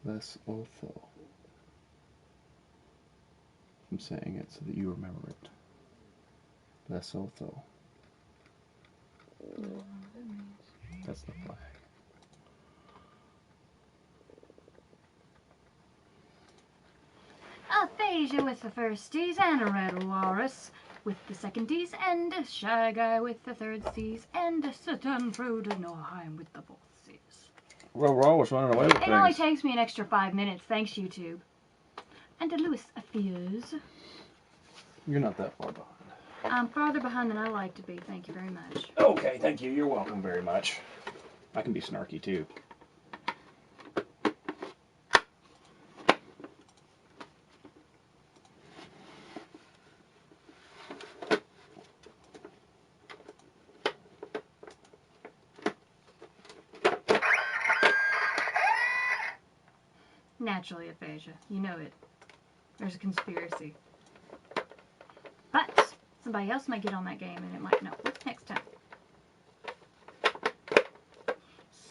Less Otho. I'm saying it so that you remember it. Less Otho. That's the flag. Aphasia with the first D's and a red walrus with the second D's and a shy guy with the third C's and a certain fruit of Noheim with the fourth C's. Well, we're always running away with things. It only takes me an extra 5 minutes, thanks YouTube. And a Louis Aphiers. You're not that far behind. I'm farther behind than I like to be, thank you very much. Okay, thank you. You're welcome very much. I can be snarky too. Naturally, Aphasia. You know it. There's a conspiracy. But somebody else might get on that game and it might not work next time.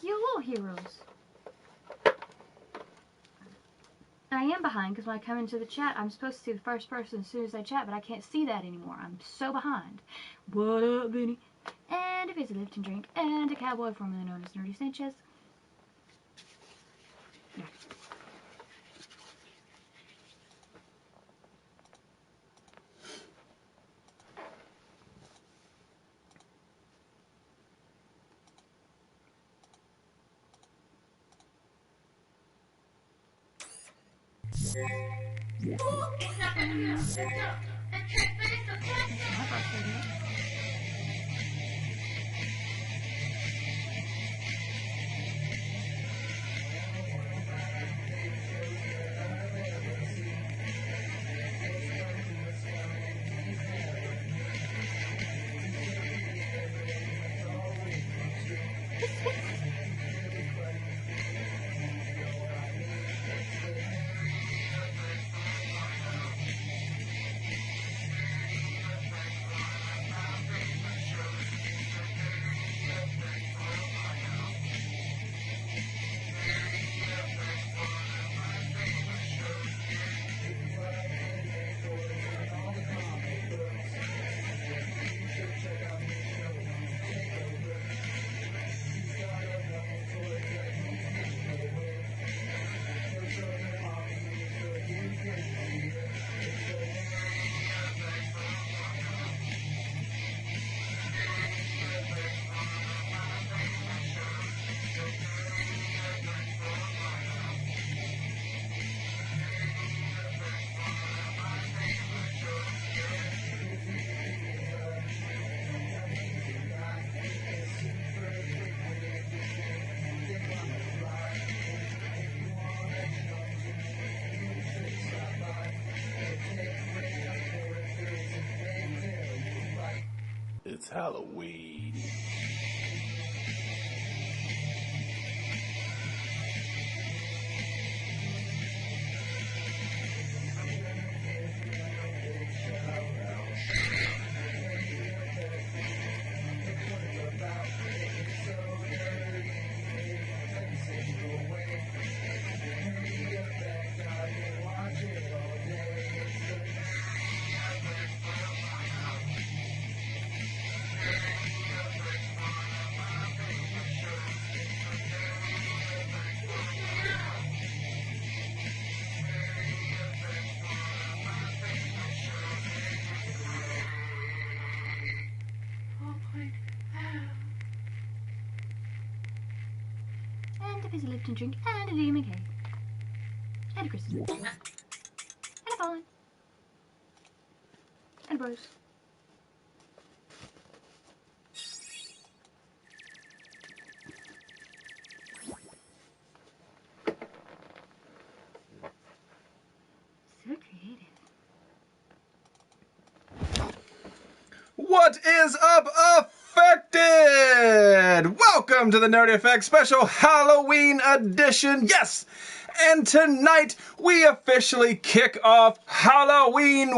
Hello, heroes. And I am behind because when I come into the chat, I'm supposed to see the first person as soon as I chat, but I can't see that anymore. I'm so behind. What up, Vinny? And a busy lift and drink, and a cowboy formerly known as Nerdy Sanchez. Yeah. It's Halloween. And a busy lift and drink, and a demon cake. And a Christmas. And a fallen. And a bros. So creative. What is up, Affected? Welcome to the Nerdy Effect Special Halloween Edition. Yes! And tonight, we officially kick off Halloween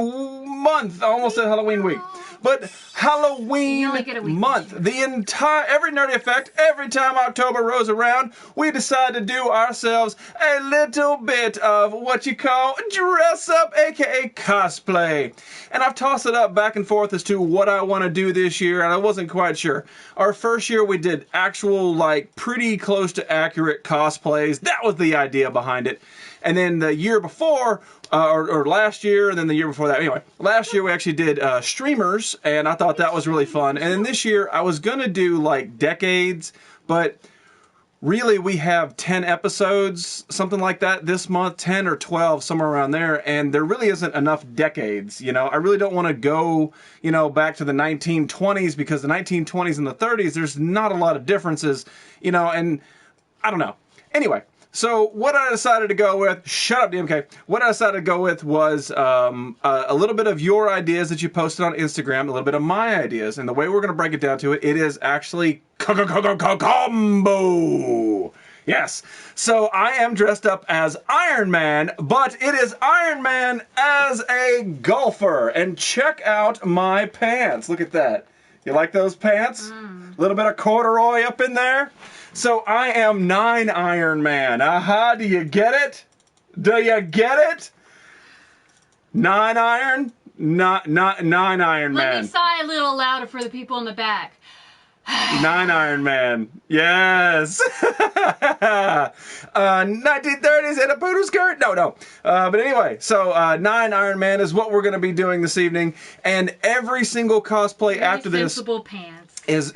month. I almost said Halloween week. but Halloween You only get a week month. Every Nerdy Effect, every time October rolls around, we decide to do ourselves a little bit of what you call dress up, aka cosplay. And I've tossed it up back and forth as to what I want to do this year, and I wasn't quite sure. Our first year we did actual, like, pretty close to accurate cosplays. That was the idea behind it. And then the year before, or last year, and then the year before that. Anyway, last year we actually did streamers, and I thought that was really fun. And then this year I was going to do, like, decades, but really we have 10 episodes, something like that this month, 10 or 12, somewhere around there, and there really isn't enough decades, you know. I really don't want to go, you know, back to the 1920s, because the 1920s and the 30s, there's not a lot of differences, you know, and I don't know. Anyway. So what I decided to go with, shut up DMK, what I decided to go with was a little bit of your ideas that you posted on Instagram, a little bit of my ideas, and the way we're going to break it down to it, it is actually combo. Yes, so I am dressed up as Iron Man, but it is Iron Man as a golfer, and check out my pants, look at that. You like those pants? A little bit of corduroy up in there? So I am 9 Iron Man. Aha, do you get it? Do you get it? 9 Iron? Not 9 Iron Man. Let me sigh a little louder for the people in the back. 9 Iron Man. Yes. 1930s in a poodle skirt? No. But anyway, so 9 Iron Man is what we're going to be doing this evening. And every single cosplay Very after this sensible pants. is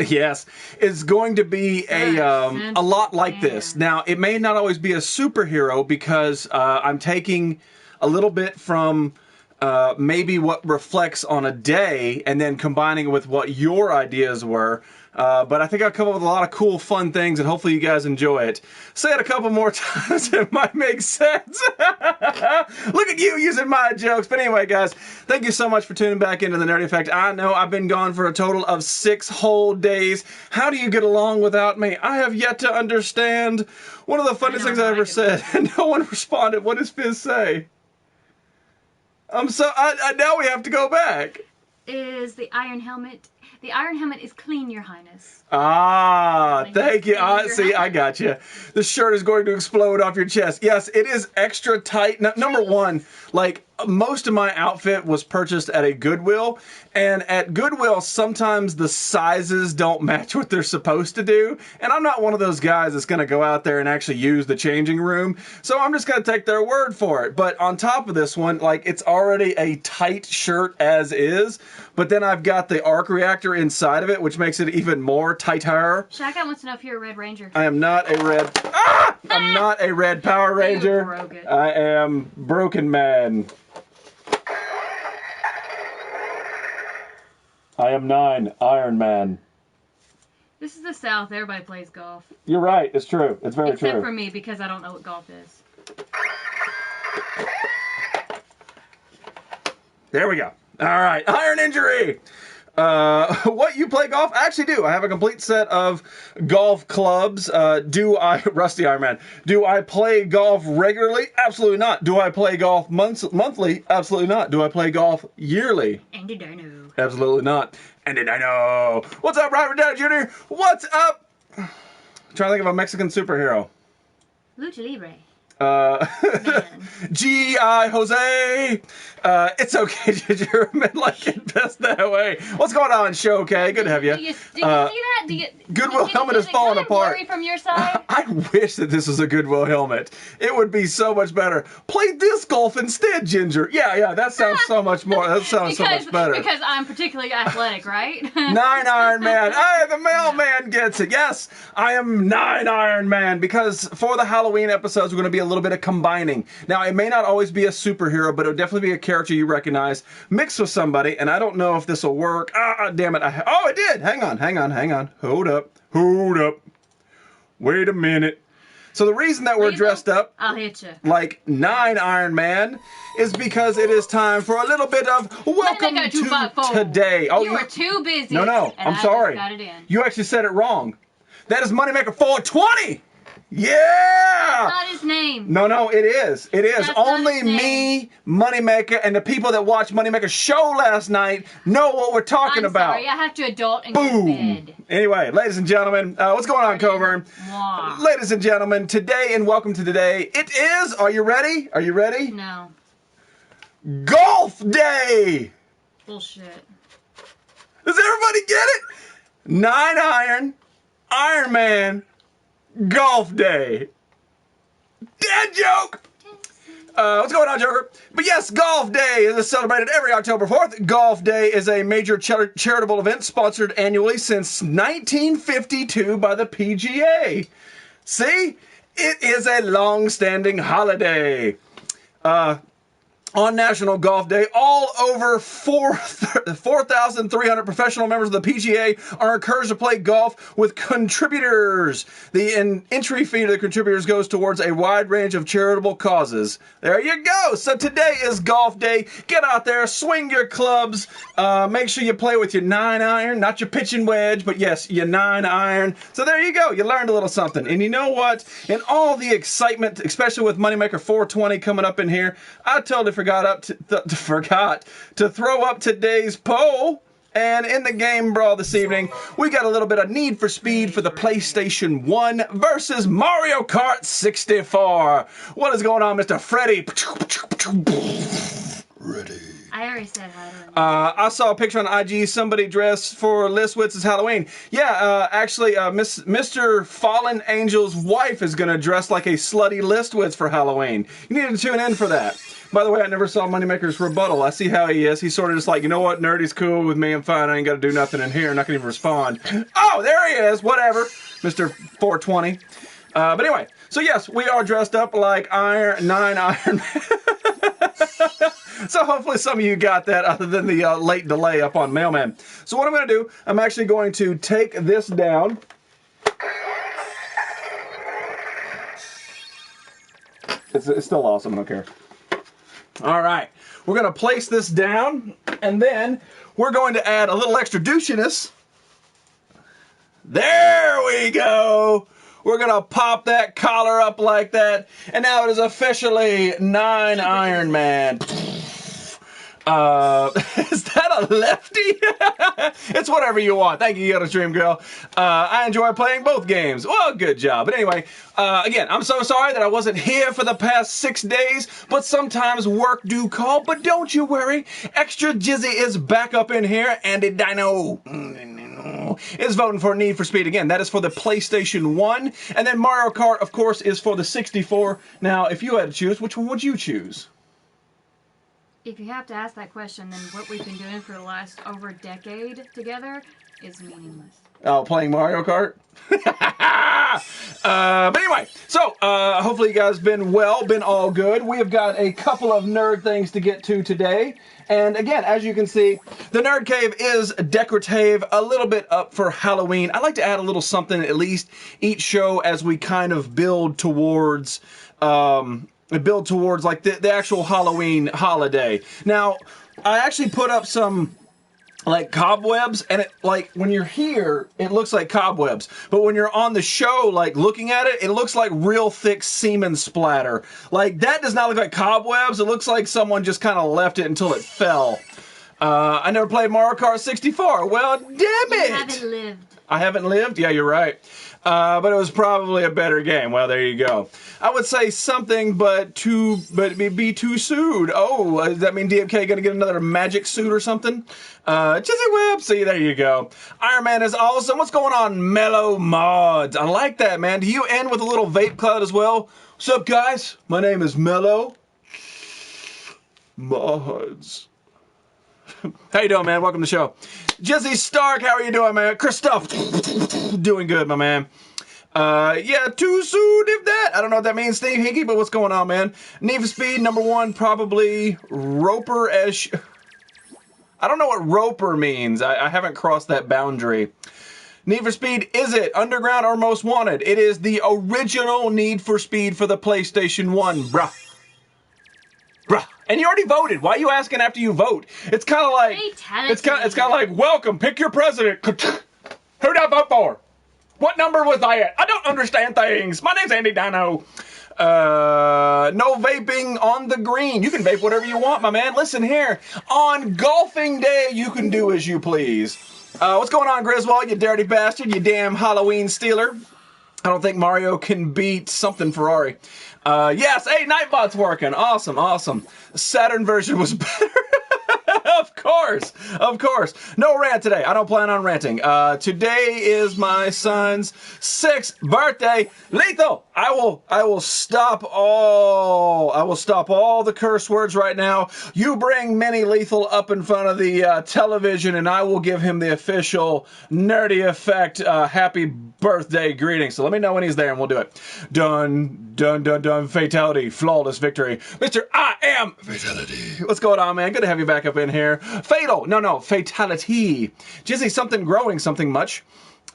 going to be a lot like this. Now, it may not always be a superhero, because I'm taking a little bit from maybe what reflects on a day and then combining it with what your ideas were. But I think I'll come up with a lot of cool, fun things, and hopefully you guys enjoy it. Say it a couple more times, it might make sense. Look at you using my jokes. But anyway, guys, thank you so much for tuning back into the Nerdy Effect. I know I've been gone for a total of 6 whole days. How do you get along without me? I have yet to understand. One of the funniest things I ever said, and no one responded. What does Fizz say? Now we have to go back. Is the iron helmet... The iron helmet is clean, Your Highness. Ah, thank you. See, I got you. The shirt is going to explode off your chest. Yes, it is extra tight. Number one, like, most of my outfit was purchased at a Goodwill, and at Goodwill, sometimes the sizes don't match what they're supposed to do, and I'm not one of those guys that's going to go out there and actually use the changing room, so I'm just going to take their word for it. But on top of this one, like, it's already a tight shirt as is, but then I've got the arc reactor inside of it, which makes it even more tighter. Shaka wants to know if you're a Red Ranger. I am not a red... Ah! I'm not a red Power Ranger. You broke it. I am Broken Man. I am 9 Iron Man. This is the South. Everybody plays golf. You're right. It's true. It's very true. Except for me, because I don't know what golf is. There we go. All right. Iron injury. What, you play golf? I actually do. I have a complete set of golf clubs. Rusty Iron Man, do I play golf regularly? Absolutely not. Do I play golf monthly? Absolutely not. Do I play golf yearly? And did I know? Absolutely not. And did I know? What's up, Robert Downey Jr.? What's up? I'm trying to think of a Mexican superhero. Lucha Libre. G.I. Jose. It's okay, Ginger. Men like it best that way. What's going on, show? Okay, good to have you. Do you see that? Goodwill helmet is falling apart. From your side? I wish that this was a Goodwill helmet. It would be so much better. Play disc golf instead, Ginger. Yeah, that sounds so much more. That sounds so much better. Because I'm particularly athletic, right? 9 Iron Man. Hey, the mailman gets it. Yes, I am 9 Iron Man, because for the Halloween episodes, we're going to be a little bit of combining. Now, it may not always be a superhero, but it'll definitely be a character you recognize mixed with somebody, and I don't know if this will work. Damn it. Oh, it did. Hang on. Hold up. Wait a minute. So the reason that we're dressed up I'll hit you. like 9 Iron Man is because it is time for a little bit of Welcome to Today. Oh, you were too busy. No, I'm sorry. Got it in. You actually said it wrong. That is Moneymaker 420. Yeah! Not his name. No, it is. It is. That's Only not his name. me, Moneymaker, and the people that watched Moneymaker's show last night know what we're talking I'm about. sorry, I have to adult and go to Boom. bed. Anyway, ladies and gentlemen, what's going on, Coburn? Mwah. Ladies and gentlemen, today and welcome to today, it is, are you ready? Are you ready? No. Golf Day! Bullshit. Does everybody get it? 9-iron, IronMan, Golf Day. Dad joke! What's going on, Joker? But yes, Golf Day is celebrated every October 4th. Golf Day is a major charitable event sponsored annually since 1952 by the PGA. See? It is a long-standing holiday. On National Golf Day, all over 4,300 professional members of the PGA are encouraged to play golf with contributors. The entry fee to the contributors goes towards a wide range of charitable causes. There you go. So today is Golf Day. Get out there, swing your clubs. Make sure you play with your 9-iron, not your pitching wedge, but yes, your 9-iron. So there you go. You learned a little something. And you know what? In all the excitement, especially with Moneymaker 420 coming up in here, I totally forgot to throw up today's poll. And in the game brawl this evening, we got a little bit of Need for Speed for the PlayStation 1 versus Mario Kart 64. What is going on, Mr. Freddy? Ready. I already said hi to him. I saw a picture on IG, somebody dressed for Listwitz's Halloween. Yeah, actually, Mr. Fallen Angel's wife is going to dress like a slutty Listwitz for Halloween. You need to tune in for that. By the way, I never saw Moneymaker's rebuttal. I see how he is. He's sort of just like, you know what, Nerdy's cool with me. I'm fine. I ain't got to do nothing in here. I'm not going to even respond. Oh, there he is. Whatever. Mr. 420. But anyway, so yes, we are dressed up like 9-iron. So hopefully some of you got that other than the late delay up on Mailman. So what I'm going to do, I'm actually going to take this down. It's still awesome. I don't care. All right. We're going to place this down, and then we're going to add a little extra douchiness. There we go. We're going to pop that collar up like that, and now it is officially 9-iron man. Is that a lefty? It's whatever you want. Thank you, Yellow Dream Girl. I enjoy playing both games. Well, good job. But anyway, again, I'm so sorry that I wasn't here for the past 6 days, but sometimes work do call. But don't you worry. Extra Jizzy is back up in here, and it Dino is voting for Need for Speed again. That is for the PlayStation 1. And then Mario Kart, of course, is for the 64. Now, if you had to choose, which one would you choose? If you have to ask that question, then what we've been doing for the last over a decade together is meaningless. Oh, playing Mario Kart? But anyway, so hopefully you guys been all good. We have got a couple of nerd things to get to today. And again, as you can see, the Nerd Cave is decorative, a little bit up for Halloween. I like to add a little something at least each show as we kind of build towards like the actual Halloween holiday. Now, I actually put up some like cobwebs, and it, like, when you're here, it looks like cobwebs. But when you're on the show, like, looking at it, it looks like real thick semen splatter. Like, that does not look like cobwebs. It looks like someone just kind of left it until it fell. I never played Mario Kart 64. Well, damn it! You haven't lived. I haven't lived? Yeah, you're right. But it was probably a better game. Well, there you go. I would say something, but be too soon. Oh, does that mean DMK gonna get another magic suit or something? Jizzy Web, see, there you go. Iron Man is awesome. What's going on, Mellow Mods? I like that, man. Do you end with a little vape cloud as well? What's up, guys? My name is Mellow Mods. How you doing, man? Welcome to the show. Jizzy Stark, how are you doing, man? Christoph, doing good, my man. Yeah, too soon, if that. I don't know what that means, Steve Hinky, but what's going on, man? Need for Speed, #1, probably Roper-ish. I don't know what Roper means. I haven't crossed that boundary. Need for Speed, is it Underground or Most Wanted? It is the original Need for Speed for the PlayStation 1, bruh. Bruh. And you already voted. Why are you asking after you vote? It's kind of like, it's kind of like, welcome, pick your president. Who'd I vote for? What number was I at? I don't understand things. My name's Andy Dino. No vaping on the green. You can vape whatever you want, my man. Listen here. On golfing day, you can do as you please. What's going on, Griswold, you dirty bastard, you damn Halloween stealer? I don't think Mario can beat something Ferrari. Yes, hey, Nightbot's working. Awesome, awesome. Saturn version was better. Of course, of course. No rant today. I don't plan on ranting. Today is my son's 6th birthday. Lethal. I will stop all the curse words right now. You bring Mini Lethal up in front of the television, and I will give him the official Nerdy Effect happy birthday greeting. So let me know when he's there, and we'll do it. Dun, dun, dun, dun. Fatality. Flawless victory. Mr. I Am Fatality. What's going on, man? Good to have you back up in here. Fatal. No. Fatality. Jizzy, something growing, something much.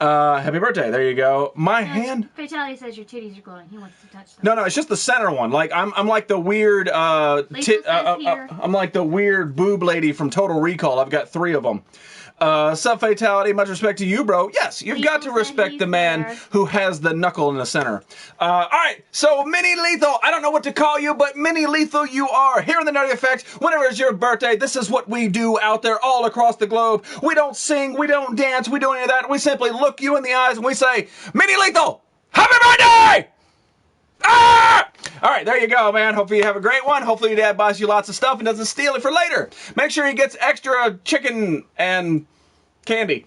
Happy birthday. There you go. My hand. Fatality says your titties are glowing. He wants to touch them. No, it's just the center one. Like I'm like the weird I'm like the weird boob lady from Total Recall. I've got 3 of them. Sub Fatality, much respect to you, bro. Yes, you've got to respect the man who has the knuckle in the center. Alright, so Mini Lethal, I don't know what to call you, but Mini Lethal you are. Here in the Nerdy Effect, whenever it's your birthday, this is what we do out there all across the globe. We don't sing, we don't dance, we don't any of that. We simply look you in the eyes and we say, Mini Lethal, happy birthday! Ah! All right, there you go, man. Hopefully you have a great one. Hopefully your dad buys you lots of stuff and doesn't steal it for later. Make sure he gets extra chicken and candy.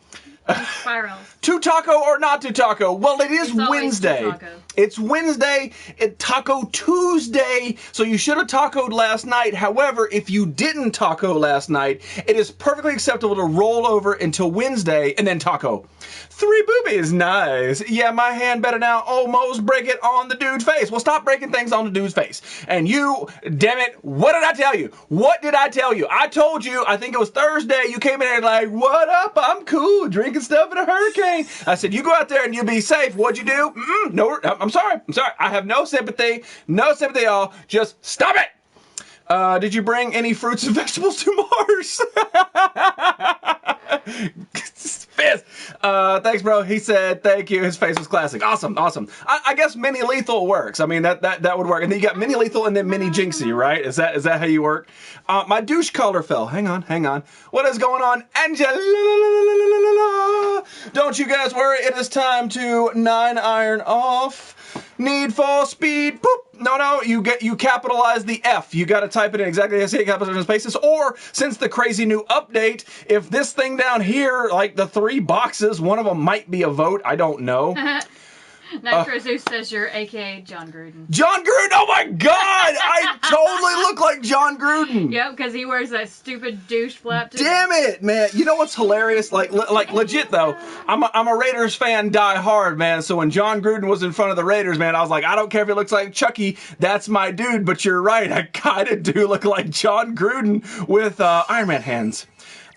Spirals. To taco or not to taco? Well, it is Wednesday. It's Wednesday. It's Taco Tuesday. So you should have tacoed last night. However, if you didn't taco last night, it is perfectly acceptable to roll over until Wednesday and then taco. 3 boobies, nice. Yeah, my hand better now almost break it on the dude's face. Well, stop breaking things on the dude's face. And you, damn it, what did I tell you? What did I tell you? I told you, I think it was Thursday, you came in there like, what up? I'm cool, drinking stuff in a hurricane. I said, you go out there and you be safe. What'd you do? No, I'm sorry. I have no sympathy. No sympathy at all. Just stop it. Did you bring any fruits and vegetables to Mars? Fizz. Thanks, bro. He said thank you. His face was classic. Awesome. I guess Mini Lethal works. I mean, that would work. And then you got Mini Lethal and then Mini Jinxie, right? Is that how you work? My douche color fell. Hang on. What is going on? Angela? Don't you guys worry. It is time to 9 iron off. Need for speed. Boop. No, you capitalize the F. You got to type it in exactly as it capitalizes in spaces. Or, since the crazy new update, if this thing down here, like the 3 boxes, one of them might be a vote. I don't know. Nitro Zeus says you're AKA John Gruden. John Gruden! Oh my god! I totally look like John Gruden! Yep, because he wears that stupid douche flap. Damn it, man. You know what's hilarious? Like legit though, I'm a Raiders fan die hard, man. So when John Gruden was in front of the Raiders, man, I was like, I don't care if he looks like Chucky, that's my dude. But you're right, I kinda do look like John Gruden with Iron Man hands.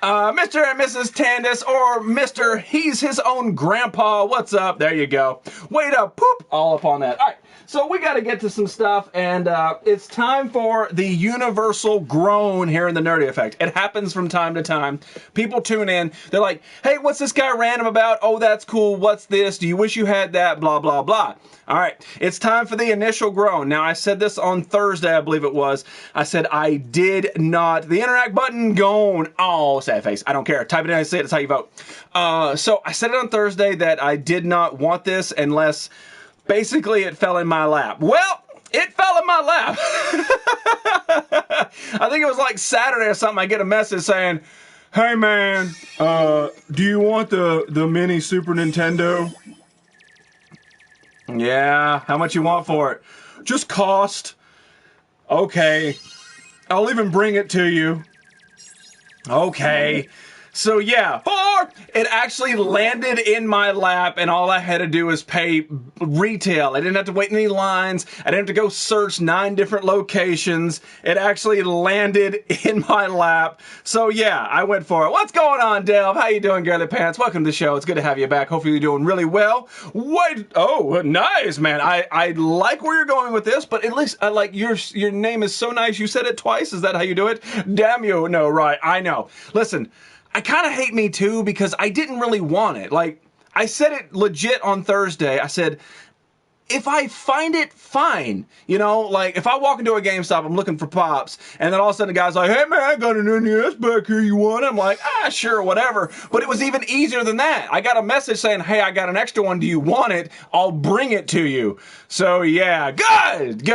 Mr. and Mrs. Tandis, or Mr. He's His Own Grandpa, what's up? There you go. Way to poop all up on that. All right, so we got to get to some stuff, and it's time for the universal groan here in the Nerdy Effect. It happens from time to time. People tune in. They're like, hey, what's this guy random about? Oh, that's cool. What's this? Do you wish you had that? Blah, blah, blah. All right, it's time for the initial groan. Now, I said this on Thursday, I believe it was. I said I did not. The interact button gone. Oh, sad face. I don't care. Type it in and say it. That's how you vote. So I said it on Thursday that I did not want this unless basically it fell in my lap. Well, it fell in my lap. I think it was like Saturday or something. I get a message saying, hey, man, do you want the mini Super Nintendo? Yeah, how much you want for it? Just cost. Okay. I'll even bring it to you. Okay. So yeah, or it actually landed in my lap and all I had to do was pay retail. I didn't have to wait in any lines. I didn't have to go search 9 different locations. It actually landed in my lap. So yeah, I went for it. What's going on, Delv? How you doing, Girly Pants? Welcome to the show. It's good to have you back. Hopefully you're doing really well. Wait, oh, nice, man. I like where you're going with this, but at least I like your name is so nice. You said it twice. Is that how you do it? Damn you. No, right. I know. Listen, I kind of hate me too because I didn't really want it. Like, I said it legit on Thursday. I said, if I find it, fine. You know, like if I walk into a GameStop, I'm looking for Pops, and then all of a sudden the guy's like, hey man, I got an NES back here, you want it? I'm like, sure, whatever. But it was even easier than that. I got a message saying, hey, I got an extra one, do you want it? I'll bring it to you. So yeah, good.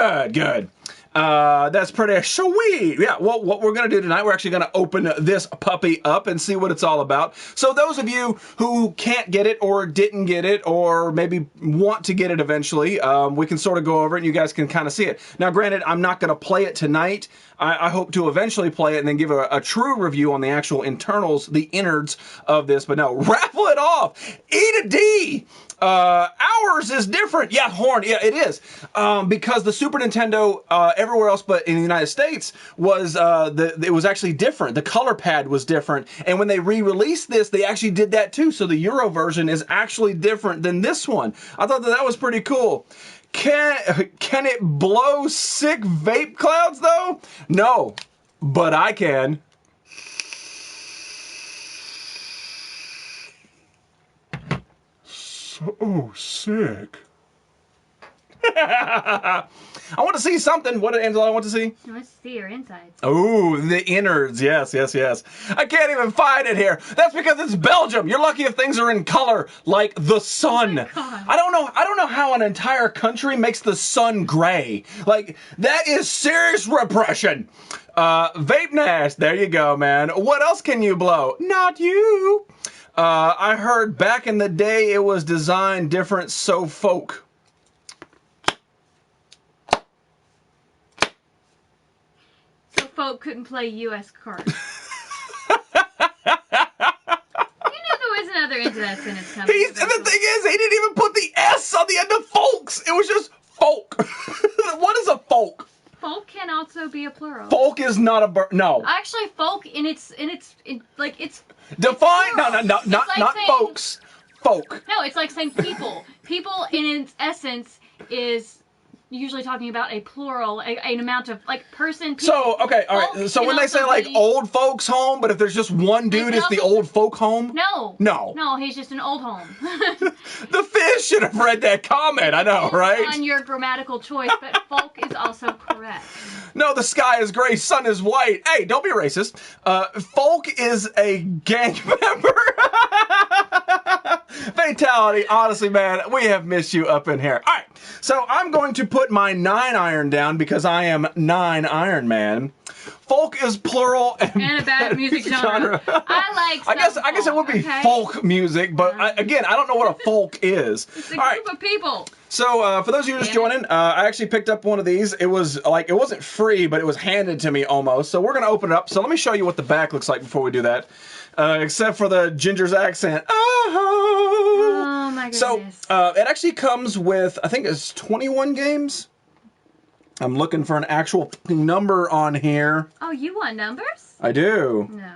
That's pretty sweet. Yeah, well, what we're going to do tonight, we're actually going to open this puppy up and see what it's all about. So those of you who can't get it or didn't get it or maybe want to get it eventually, we can sort of go over it and you guys can kind of see it. Now, granted, I'm not going to play it tonight. I hope to eventually play it and then give a true review on the actual internals, the innards of this. But no, raffle it off. E to D. Ours is different. Yeah, Horn. Yeah, it is. Because the Super Nintendo, everywhere else but in the United States, was it was actually different. The color pad was different. And when they re-released this, they actually did that too. So the Euro version is actually different than this one. I thought that was pretty cool. Can it blow sick vape clouds though? No, but I can. So sick. I want to see something. What did Angela want to see? I want to see your insides. Oh, the innards. Yes. I can't even find it here. That's because it's Belgium. You're lucky if things are in color like the sun. Oh my God. I don't know how an entire country makes the sun gray. Like, that is serious repression. Vape Nash. There you go, man. What else can you blow? Not you. I heard back in the day it was designed different, so folk. Folk couldn't play U.S. cards. You know there was another into that sentence coming. And the thing is, he didn't even put the S on the end of folks. It was just folk. What is a folk? Folk can also be a plural. Folk is not a no. Actually, folk it's Define it's not saying, folks. Folk. No, it's like saying people. People in its essence is usually talking about a plural, an amount of like person. People. So okay, all right. So when they say like old folks home, but if there's just one dude, it's the old folk home. No, he's just an old home. The fish should have read that comment. I know, right? On your grammatical choice, but folk is also correct. No, the sky is gray, sun is white. Hey, don't be racist. Folk is a gang member. Fatality. Honestly, man, we have missed you up in here. All right, so I'm going to put my 9 iron down because I am 9 Iron Man. Folk is plural and a bad music genre. I guess it would be folk music, but again, I don't know what a folk is. It's a group of people. So for those of you just joining, I actually picked up one of these. It was like, it wasn't free, but it was handed to me almost. So we're gonna open it up. So let me show you what the back looks like before we do that. Except for the Ginger's accent. Oh my goodness. So it actually comes with, I think it's 21 games. I'm looking for an actual number on here. Oh, you want numbers? I do. No.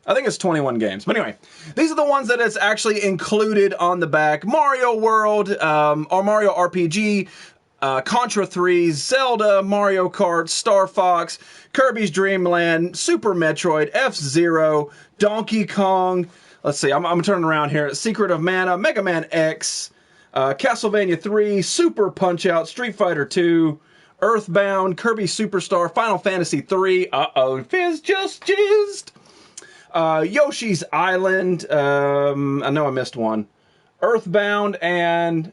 I think it's 21 games. But anyway, these are the ones that it's actually included on the back. Mario World, or Mario RPG, Contra 3, Zelda, Mario Kart, Star Fox, Kirby's Dream Land, Super Metroid, F-Zero, Donkey Kong. Let's see, I'm turning around here. Secret of Mana, Mega Man X, Castlevania 3, Super Punch-Out, Street Fighter 2, Earthbound, Kirby Superstar, Final Fantasy 3. Uh-oh, Fizz just jizzed. Yoshi's Island. I know I missed one. Earthbound and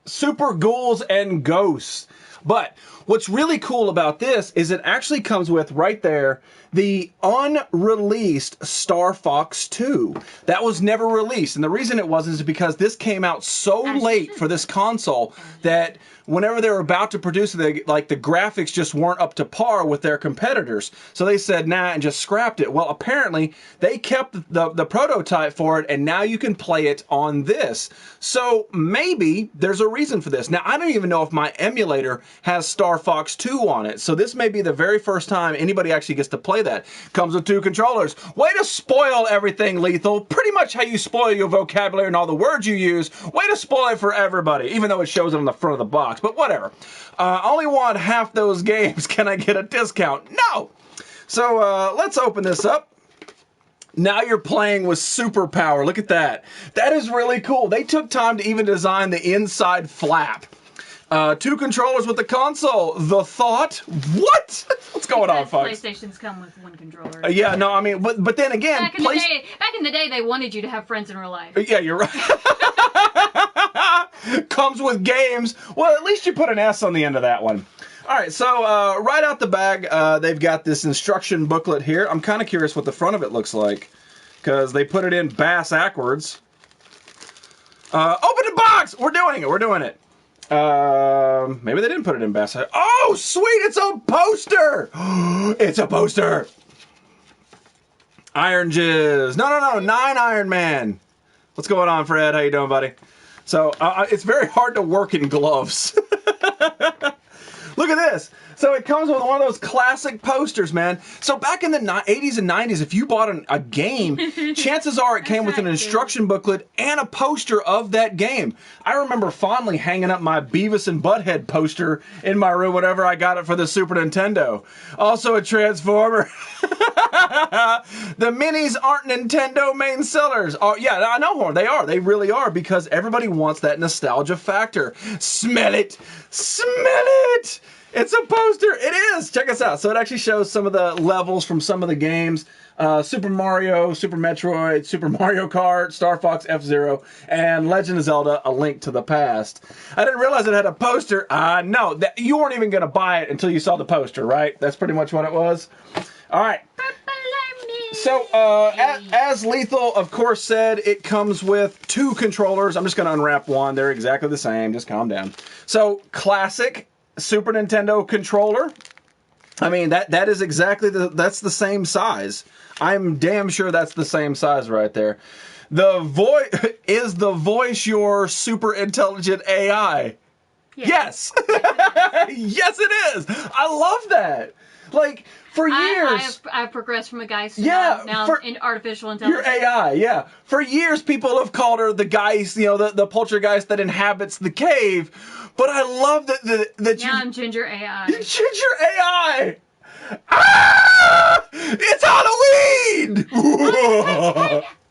Super Ghouls and Ghosts. But what's really cool about this is it actually comes with, right there, the unreleased Star Fox 2. That was never released. And the reason it wasn't is because this came out so late for this console that whenever they were about to produce it, the graphics just weren't up to par with their competitors. So they said, nah, and just scrapped it. Well, apparently, they kept the prototype for it, and now you can play it on this. So maybe there's a reason for this. Now, I don't even know if my emulator has Star Fox 2 on it. So this may be the very first time anybody actually gets to play that. Comes with 2 controllers. Way to spoil everything, Lethal. Pretty much how you spoil your vocabulary and all the words you use. Way to spoil it for everybody, even though it shows it on the front of the box. But whatever. I only want half those games. Can I get a discount? No! So let's open this up. Now you're playing with superpower. Look at that. That is really cool. They took time to even design the inside flap. 2 controllers with the console. The thought? What? What's going on, folks? PlayStations come with 1 controller. Yeah, no, I mean, but then again, back in the day, they wanted you to have friends in real life. Yeah, you're right. Comes with games. Well, at least you put an S on the end of that one. All right, so right out the bag, they've got this instruction booklet here. I'm kind of curious what the front of it looks like, because they put it in bass-ackwards. Open the box! We're doing it. We're doing it. Maybe they didn't put it in bass. Oh, sweet! It's a poster! It's a poster! Iron Jizz. No. 9 Iron Man. What's going on, Fred? How you doing, buddy? So, it's very hard to work in gloves. Look at this. So it comes with one of those classic posters, man. So back in the 80s and 90s, if you bought a game, chances are it came with an instruction booklet and a poster of that game. I remember fondly hanging up my Beavis and Butthead poster in my room whenever I got it for the Super Nintendo. Also a Transformer. The minis aren't Nintendo main sellers. Oh, yeah, I know, Horn. They are. They really are, because everybody wants that nostalgia factor. Smell it. Smell it. It's a poster. It is. Check us out. So it actually shows some of the levels from some of the games. Super Mario, Super Metroid, Super Mario Kart, Star Fox, F-Zero, and Legend of Zelda, A Link to the Past. I didn't realize it had a poster. No, you weren't even going to buy it until you saw the poster, right? That's pretty much what it was. All right. So, as Lethal, of course, said, it comes with 2 controllers. I'm just going to unwrap one. They're exactly the same. Just calm down. So, classic Super Nintendo controller. I mean, that is exactly that's the same size. I'm damn sure that's the same size right there. Is the voice your super intelligent AI? Yes. Yes, it is. I love that. Like, for years... I've progressed from a geist to now in artificial intelligence. Your AI, yeah. For years, people have called her the geist, the poltergeist that inhabits the cave. But I love that now I'm Ginger AI. Ginger AI! Ah! It's Halloween!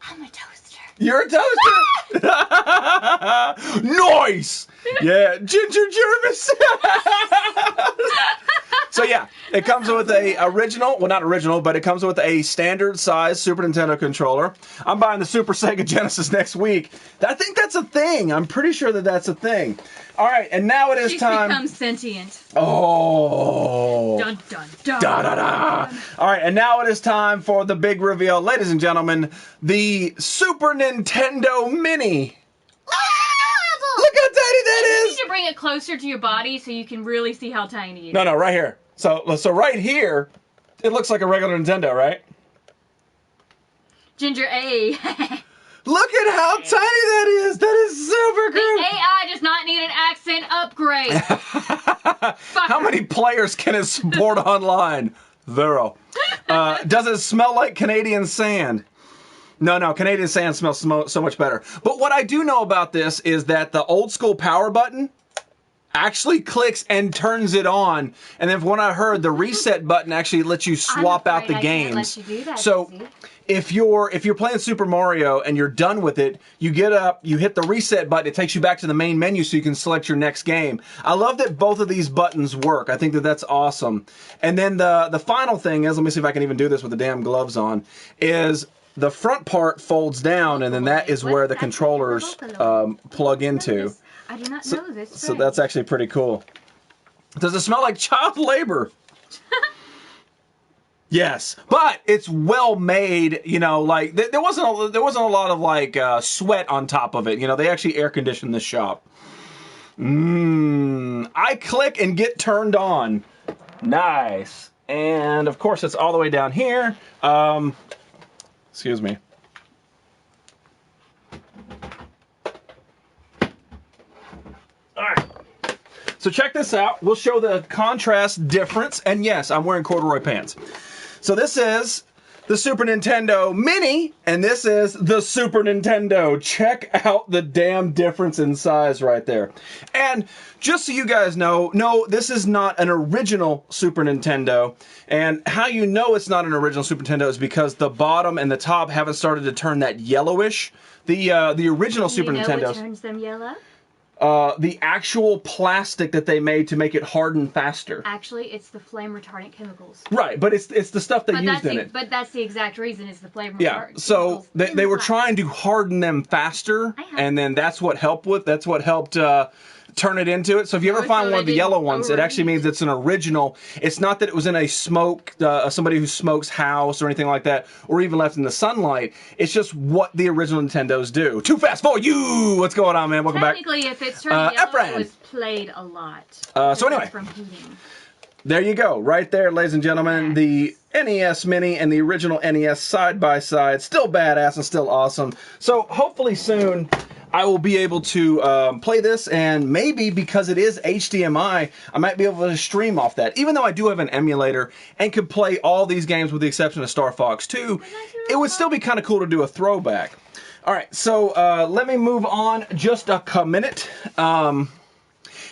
I'm a toaster. You're a toaster? Nice! Yeah, Ginger Jervis! So yeah, it comes with a original, well not original, but it comes with a standard size Super Nintendo controller. I'm buying the Super Sega Genesis next week. I think that's a thing. I'm pretty sure that's a thing. All right, and now it is time. She's become sentient. Oh. Dun, dun, dun. Da, da, da. All right, and now it is time for the big reveal. Ladies and gentlemen, the Super Nintendo Mini. Look how tiny that is! You need to bring it closer to your body so you can really see how tiny it is. No, right here. So right here, it looks like a regular Nintendo, right? Ginger A. Look at how tiny that is! That is super cool! The AI does not need an accent upgrade. How many players can it support online? 0. Does it smell like Canadian sand? No, Canadian sand smells so much better. But what I do know about this is that the old school power button actually clicks and turns it on. And then from what I heard, the reset button actually lets you swap out the games. Can't let you do that, so Susie. if you're playing Super Mario and you're done with it, you get up, you hit the reset button, it takes you back to the main menu so you can select your next game. I love that both of these buttons work. I think that's awesome. And then the final thing is, let me see if I can even do this with the damn gloves on, is the front part folds down, and then that is where the controllers plug into. I do not know this. So that's actually pretty cool. Does it smell like child labor? Yes, but it's well made. Like there wasn't a lot of like sweat on top of it. They actually air conditioned the shop. I click and get turned on. Nice, and of course it's all the way down here. Excuse me. All right. So check this out. We'll show the contrast difference. And yes, I'm wearing corduroy pants. So this is the Super Nintendo Mini, and this is the Super Nintendo. Check out the damn difference in size right there. And just so you guys know, no, this is not an original Super Nintendo. And how you know it's not an original Super Nintendo is because the bottom and the top haven't started to turn that yellowish. The original Super Nintendo. What turns them yellow? The actual plastic that they made to make it harden faster. Actually, it's the flame retardant chemicals. Right, but it's the stuff they used in it. But that's the exact reason it's the flame retardant. Yeah, so they were trying to harden them faster, and then that's what helped turn it into it. So if you ever find one of the yellow ones, it actually means it's an original. It's not that it was in a somebody who smokes house or anything like that, or even left in the sunlight. It's just what the original Nintendos do. Too fast for you! What's going on, man? Welcome back. Technically, if it's turning yellow, it was played a lot. So anyway, from heating. There you go. Right there, ladies and gentlemen. The NES Mini and the original NES side by side. Still badass and still awesome. So hopefully soon I will be able to play this, and maybe because it is HDMI, I might be able to stream off that. Even though I do have an emulator and could play all these games with the exception of Star Fox 2, it would still be kind of cool to do a throwback. All right, so let me move on just a minute.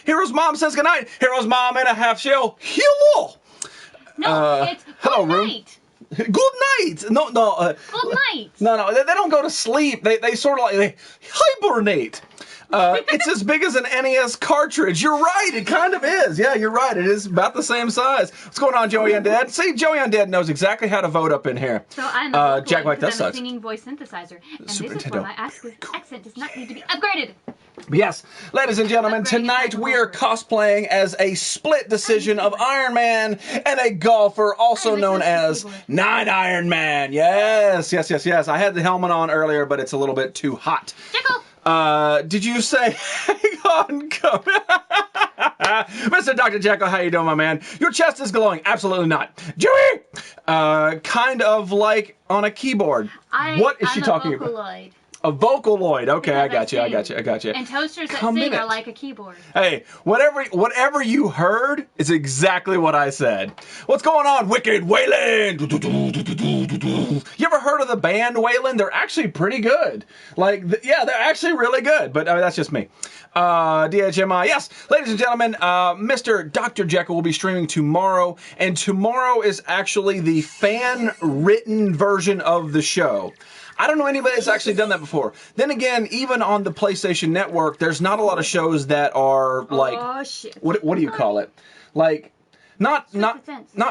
Hero's mom says goodnight. Hero's mom in a half shell. Hello. No, it's hello, good room. night. Good night. No. Good night. No. They don't go to sleep. They sort of they hibernate. It's as big as an NES cartridge. You're right. It kind of is. Yeah, you're right. It is about the same size. What's going on, Joey Undead? See, Joey Undead knows exactly how to vote up in here. So I'm a Jack White, that I'm sucks. a singing voice synthesizer, and Super this is Nintendo. why my accent does not need to be upgraded. Yes, ladies and gentlemen, tonight we are cosplaying as a split decision of Iron Man and a golfer, also known as Night Iron Man. Yes. I had the helmet on earlier, but it's a little bit too hot. Jekyll! Did you say, hang on, come Mr. Dr. Jekyll, how you doing, my man? Your chest is glowing. Absolutely not. Joey! Kind of like on a keyboard. What is she talking about? A Vocaloid. Okay, I got you. And toasters that sing are like a keyboard. Hey, whatever you heard is exactly what I said. What's going on, Wicked Wayland? You ever heard of the band Wayland? They're actually pretty good. Yeah, they're actually really good. But that's just me. DHMI. Yes, ladies and gentlemen, Mr. Dr. Jekyll will be streaming tomorrow, and tomorrow is actually the fan-written version of the show. I don't know anybody that's actually done that before. Then again, even on the PlayStation Network, there's not a lot of shows that are like, what do you call it? Like, not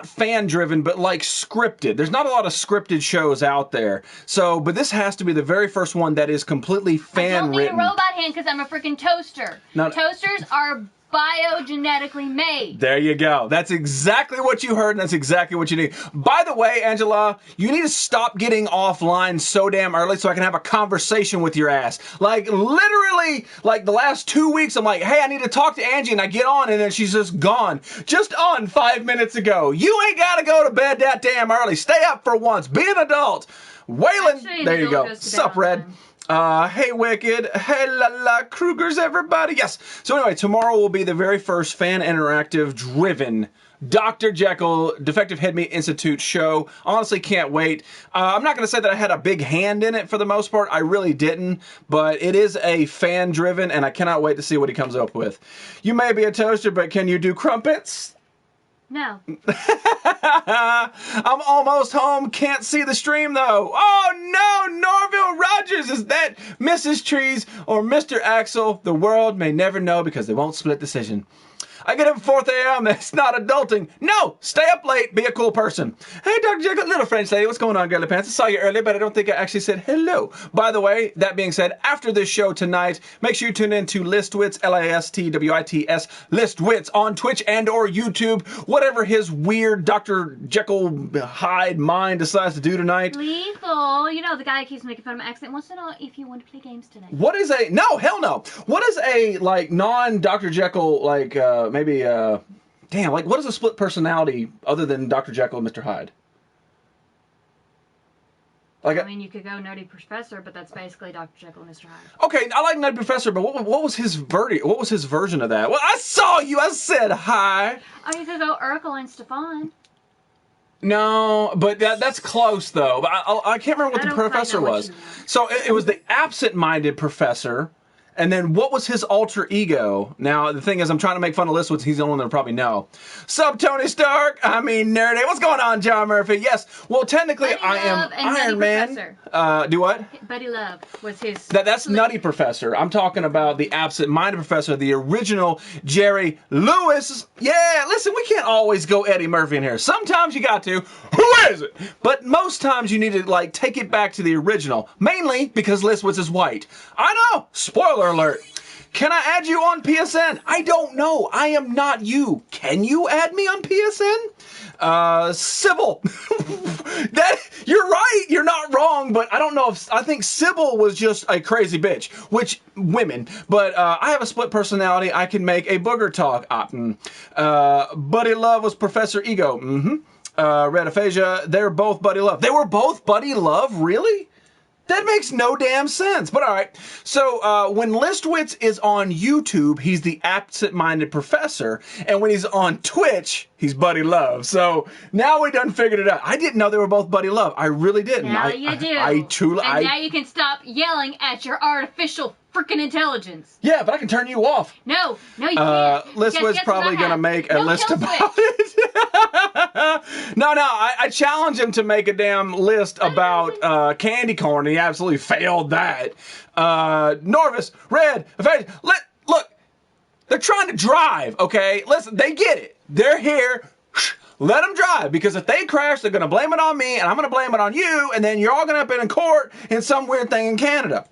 fan driven, but like scripted. There's not a lot of scripted shows out there. So, but this has to be the very first one that is completely fan written. I don't need a robot hand because I'm a freaking toaster. Toasters are biogenetically made. There you go. That's exactly what you heard, and that's exactly what you need. By the way, Angela, you need to stop getting offline so damn early so I can have a conversation with your ass. Like, literally, like the last 2 weeks, I'm like, hey, I need to talk to Angie, and I get on, and then she's just gone. Just on 5 minutes ago. You ain't got to go to bed that damn early. Stay up for once. Be an adult. Waylon, there you go. Sup, Red? Hey, Wicked. Hey, la Krugers, everybody. Yes. So anyway, tomorrow will be the very first fan interactive driven Dr. Jekyll Defective Head Meat Institute show. Honestly, can't wait. I'm not going to say that I had a big hand in it for the most part. I really didn't. But it is a fan driven, and I cannot wait to see what he comes up with. You may be a toaster, but can you do crumpets? No. I'm almost home. Can't see the stream, though. Oh, no. Norville Rogers. Is that Mrs. Trees or Mr. Axel? The world may never know because they won't split decision. I get up at 4 a.m. That's not adulting. No, stay up late. Be a cool person. Hey, Dr. Jekyll, little French lady. What's going on, girly pants? I saw you earlier, but I don't think I actually said hello. By the way, that being said, after this show tonight, make sure you tune in to Listwits, Lastwits, Listwits on Twitch and or YouTube. Whatever his weird Dr. Jekyll Hyde mind decides to do tonight. Lethal. You know, the guy who keeps making fun of my accent wants to know if you want to play games tonight. What is a... No, hell no. What is a, like, non-Dr. Jekyll, like, maybe, damn, like, what is a split personality other than Dr. Jekyll and Mr. Hyde? Like, I mean, you could go Nutty Professor, but that's basically Dr. Jekyll and Mr. Hyde. Okay, I like Nutty Professor, but what was his What was his version of that? Well, I saw you. I said hi. Or you could go Urkel and Stefan. No, but that's close though. But I can't remember what I the don't quite professor know what was. you want. So it was the absent-minded professor. And then what was his alter ego? Now, the thing is, I'm trying to make fun of Listwitz. He's the only one that'll probably know. Sup, Tony Stark? I mean, nerdy. What's going on, John Murphy? Yes. Well, technically, Buddy I am Love and Iron Nutty Man. Do what? Buddy Love was his. That's Nutty Professor. I'm talking about the absent-minded professor, the original Jerry Lewis. Yeah, listen, we can't always go Eddie Murphy in here. Sometimes you got to. Who is it? But most times you need to, like, take it back to the original. Mainly because Listwitz is white. I know. Spoiler alert. Can I add you on PSN? I don't know. I am not you. Can you add me on PSN? Sybil. You're right. You're not wrong, but I don't know if I think Sybil was just a crazy bitch, which women, but I have a split personality. I can make a booger talk. Buddy Love was Professor Ego. Red Aphasia, they're both Buddy Love. They were both Buddy Love? Really? That makes no damn sense. But all right. So when Listwitz is on YouTube, he's the absent-minded professor. And when he's on Twitch, he's Buddy Love. So now we done figured it out. I didn't know they were both Buddy Love. I really didn't. Now you do. I truly. And now you can stop yelling at your artificial freaking intelligence. Yeah, but I can turn you off. No, you can't. Listwitz probably going to make a list about it. No, I challenge him to make a damn list about candy corn, and he absolutely failed that. Norvis, Red, look, they're trying to drive, okay? Listen, they get it. They're here. Let them drive, because if they crash, they're going to blame it on me, and I'm going to blame it on you, and then you're all going to end up in court in some weird thing in Canada.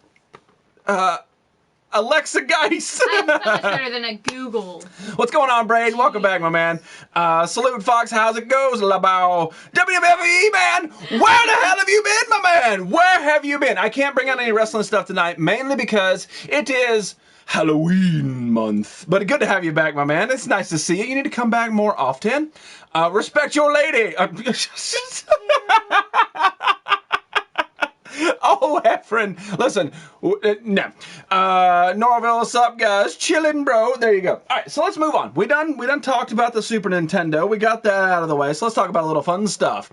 Alexa Geis. I'm so much better than a Google. What's going on, Braden? Welcome back, my man. Salute, Fox. How's it goes, LaBow? WWE, man. Where the hell have you been, my man? Where have you been? I can't bring out any wrestling stuff tonight, mainly because it is Halloween month. But good to have you back, my man. It's nice to see you. You need to come back more often. Respect your lady. Oh, Efren. Listen, no. Norville, what's up, guys? Chillin', bro. There you go. All right, so let's move on. We done talked about the Super Nintendo. We got that out of the way, so let's talk about a little fun stuff.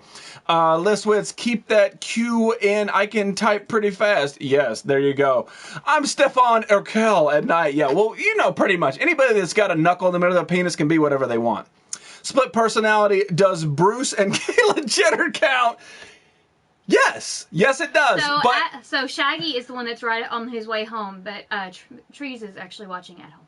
Listwitz, keep that Q in. I can type pretty fast. Yes, there you go. I'm Stefan Urkel at night. Yeah, well, you know pretty much. Anybody that's got a knuckle in the middle of their penis can be whatever they want. Split personality. Does Bruce and Kayla Jenner count? Yes, it does. So Shaggy is the one that's right on his way home, but Trees is actually watching at home.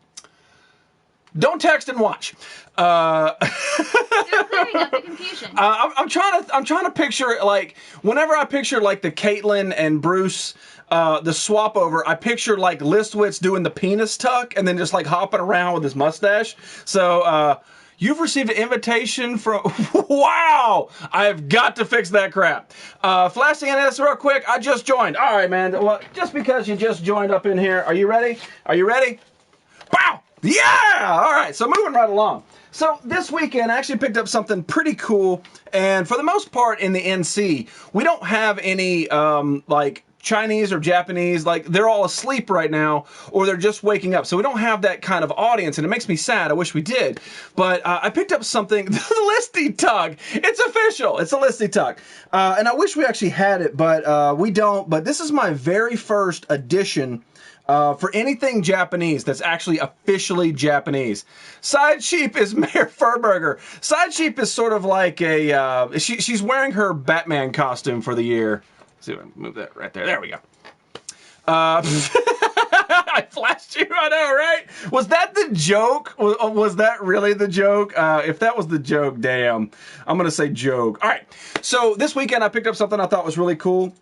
Don't text and watch. They're clearing up the confusion. I'm trying to picture, like, whenever I picture like the Caitlyn and Bruce the swap over, I picture like Listwitz doing the penis tuck and then just like hopping around with his mustache. So you've received an invitation from... Wow! I have got to fix that crap. Flashing in this real quick. I just joined. All right, man. Well, just because you just joined up in here. Are you ready? Are you ready? Pow! Yeah! All right, so moving right along. So this weekend, I actually picked up something pretty cool. And for the most part in the NC, we don't have any, like... Chinese or Japanese, like they're all asleep right now or they're just waking up. So we don't have that kind of audience and it makes me sad. I wish we did. But I picked up something, the Listy Tug. It's official. It's a Listy Tug. And I wish we actually had it, but we don't. But this is my very first edition for anything Japanese that's actually officially Japanese. Side Sheep is Mayor Furburger. Side Sheep is sort of like a, she's wearing her Batman costume for the year. See if I can move that right there. There we go. I flashed you. I know, right? Was that the joke? Was that really the joke? If that was the joke, damn. I'm going to say joke. All right. So this weekend I picked up something I thought was really cool.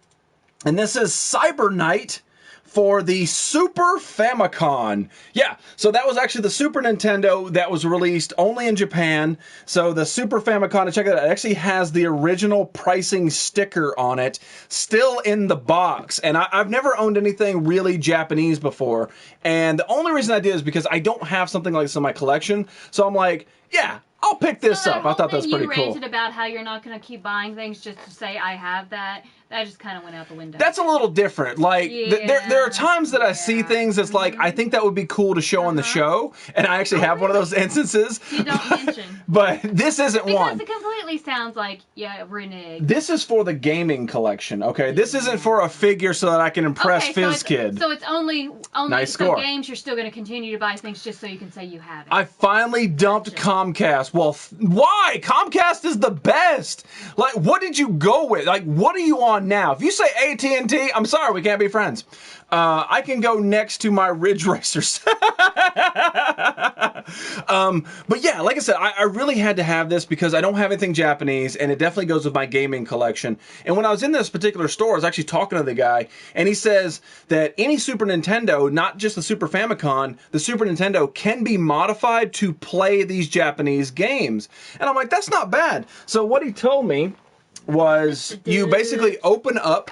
And this is Cyber Knight for the Super Famicom. Yeah, so that was actually the Super Nintendo that was released only in Japan. So the Super Famicom, check it out, it actually has the original pricing sticker on it, still in the box. And I've never owned anything really Japanese before. And the only reason I did is because I don't have something like this in my collection. So I'm like, yeah, I'll pick this up. I thought that was pretty cool. You ranted about how you're not going to keep buying things just to say I have that. that just kind of went out the window. That's a little different. Like, there are times that I see things that's like, I think that would be cool to show on the show, and I actually have one of those instances. You don't mention. But this isn't one. Because it completely sounds like, renege. This is for the gaming collection, okay? This isn't for a figure so that I can impress FizzKid. So it's only nice score. Games you're still going to continue to buy things just so you can say you have it. I finally dumped Comcast. Well, why? Comcast is the best. Like, what did you go with? Like, what are you on now? If you say AT&T, I'm sorry, we can't be friends. I can go next to my Ridge Racers. But yeah, like I said, I really had to have this because I don't have anything Japanese, and it definitely goes with my gaming collection. And when I was in this particular store, I was actually talking to the guy, and he says that any Super Nintendo, not just the Super Famicom, the Super Nintendo can be modified to play these Japanese games. And I'm like, that's not bad. So what he told me was you basically open up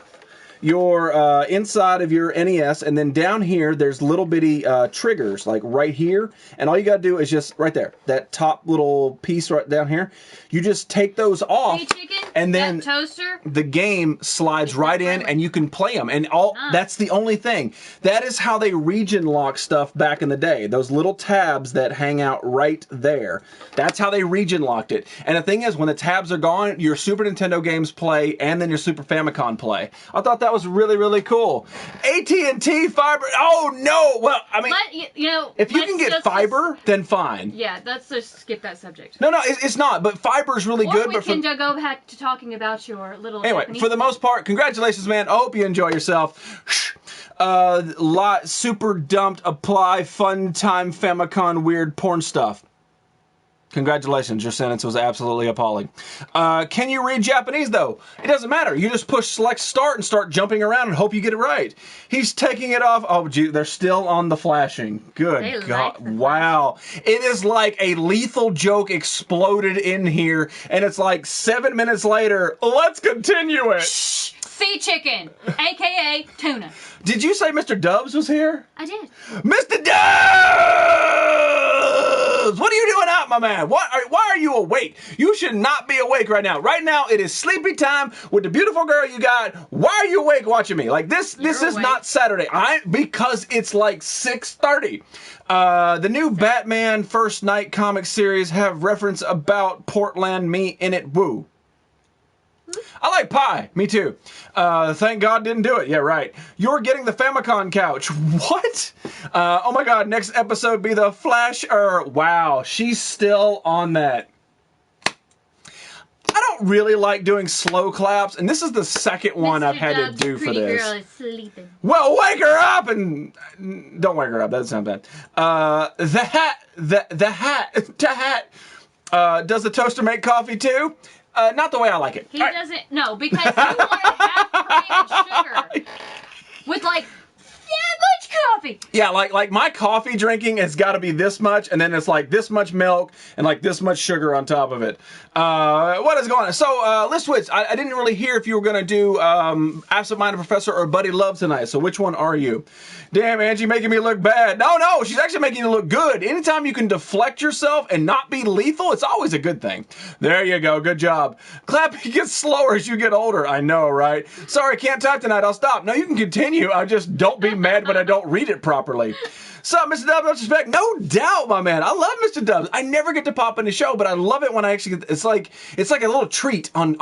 your inside of your NES, and then down here there's little bitty triggers, like right here, and all you gotta do is just right there, that top little piece right down here, you just take those off, and then toaster, the game slides right in and you can play them, and that's the only thing. That is how they region lock stuff back in the day, those little tabs that hang out right there. That's how they region locked it. And the thing is, when the tabs are gone, your Super Nintendo games play and then your Super Famicom play. I thought that was really, really cool. AT&T fiber. Oh no! Well, I mean, if you can get fiber, then fine. Yeah, let's just skip that subject. No, it's not. But fiber is really good. We can go back to talking about your little. Anyway, Japanese for the most part, congratulations, man. I hope you enjoy yourself. Super dumped, apply, fun time, Famicom, weird porn stuff. Congratulations, your sentence was absolutely appalling. Can you read Japanese, though? It doesn't matter. You just push select start and start jumping around and hope you get it right. He's taking it off. Oh, gee, they're still on the flashing. Good God. Wow. It is like a lethal joke exploded in here, and it's like 7 minutes later. Let's continue it. Sea chicken, a.k.a. tuna. Did you say Mr. Dubs was here? I did. Mr. Dubs! What are you doing out, my man? Why are you awake? You should not be awake right now. Right now, it is sleepy time with the beautiful girl you got. Why are you awake watching me? Like, this is not Saturday. Because it's like 6:30. The new Batman First Night comic series have reference about Portland meat in it. Woo. I like pie. Me too. Thank God didn't do it. Yeah, right. You're getting the Famicom couch. What? Oh my God. Next episode be the Flash. Wow. She's still on that. I don't really like doing slow claps, and this is the second one I've had to do for this. Girl is sleeping. Well, wake her up and don't wake her up. That doesn't sound bad. The hat. Does the toaster make coffee too? Not the way I like it. He doesn't. No, because you want half cream and sugar with like that much coffee. Yeah, like my coffee drinking has got to be this much, and then it's like this much milk and like this much sugar on top of it. What is going on? So let's switch. I didn't really hear if you were gonna do Absent Minded Professor or Buddy Love tonight. So which one are you? Damn, Angie, making me look bad. No, she's actually making you look good. Anytime you can deflect yourself and not be lethal, it's always a good thing. There you go. Good job. Clapping gets slower as you get older. I know, right? Sorry, can't type tonight. I'll stop. No, you can continue. I just don't be mad when I don't read it properly. Sup, Mr. Dubs? Much respect. No doubt, my man. I love Mr. Dubs. I never get to pop in the show, but I love it when I actually get. It's like a little treat on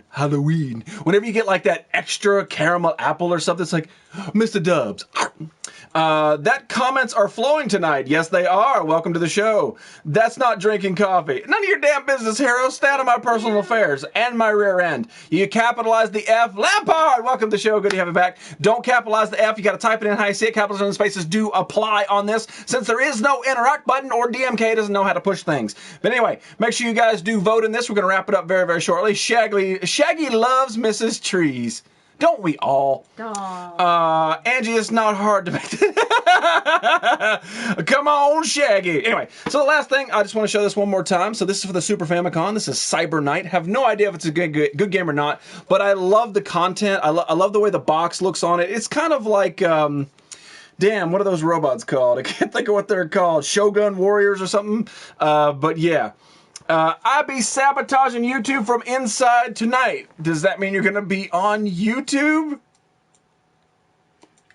Halloween. Whenever you get like that extra caramel apple or something, it's like, Mr. Dubs. That comments are flowing tonight. Yes, they are. Welcome to the show. That's not drinking coffee. None of your damn business, hero. Stay out of my personal affairs and my rear end. You capitalize the F. Lampard, welcome to the show. Good to have you back. Don't capitalize the F. You got to type it in how you see it. Capitals and spaces do apply on this, since there is no interact button, or DMK doesn't know how to push things. But anyway, make sure you guys do vote in this. We're going to wrap it up very, very shortly. Shaggy loves Mrs. Trees. Don't we all? Angie, it's not hard to make Come on, Shaggy. Anyway, so the last thing, I just want to show this one more time. So this is for the Super Famicom. This is Cyber Knight. Have no idea if it's a good game or not, but I love the content. I love the way the box looks on it. It's kind of like, damn, what are those robots called? I can't think of what they're called. Shogun Warriors or something. But yeah. I be sabotaging YouTube from inside tonight. Does that mean you're going to be on YouTube?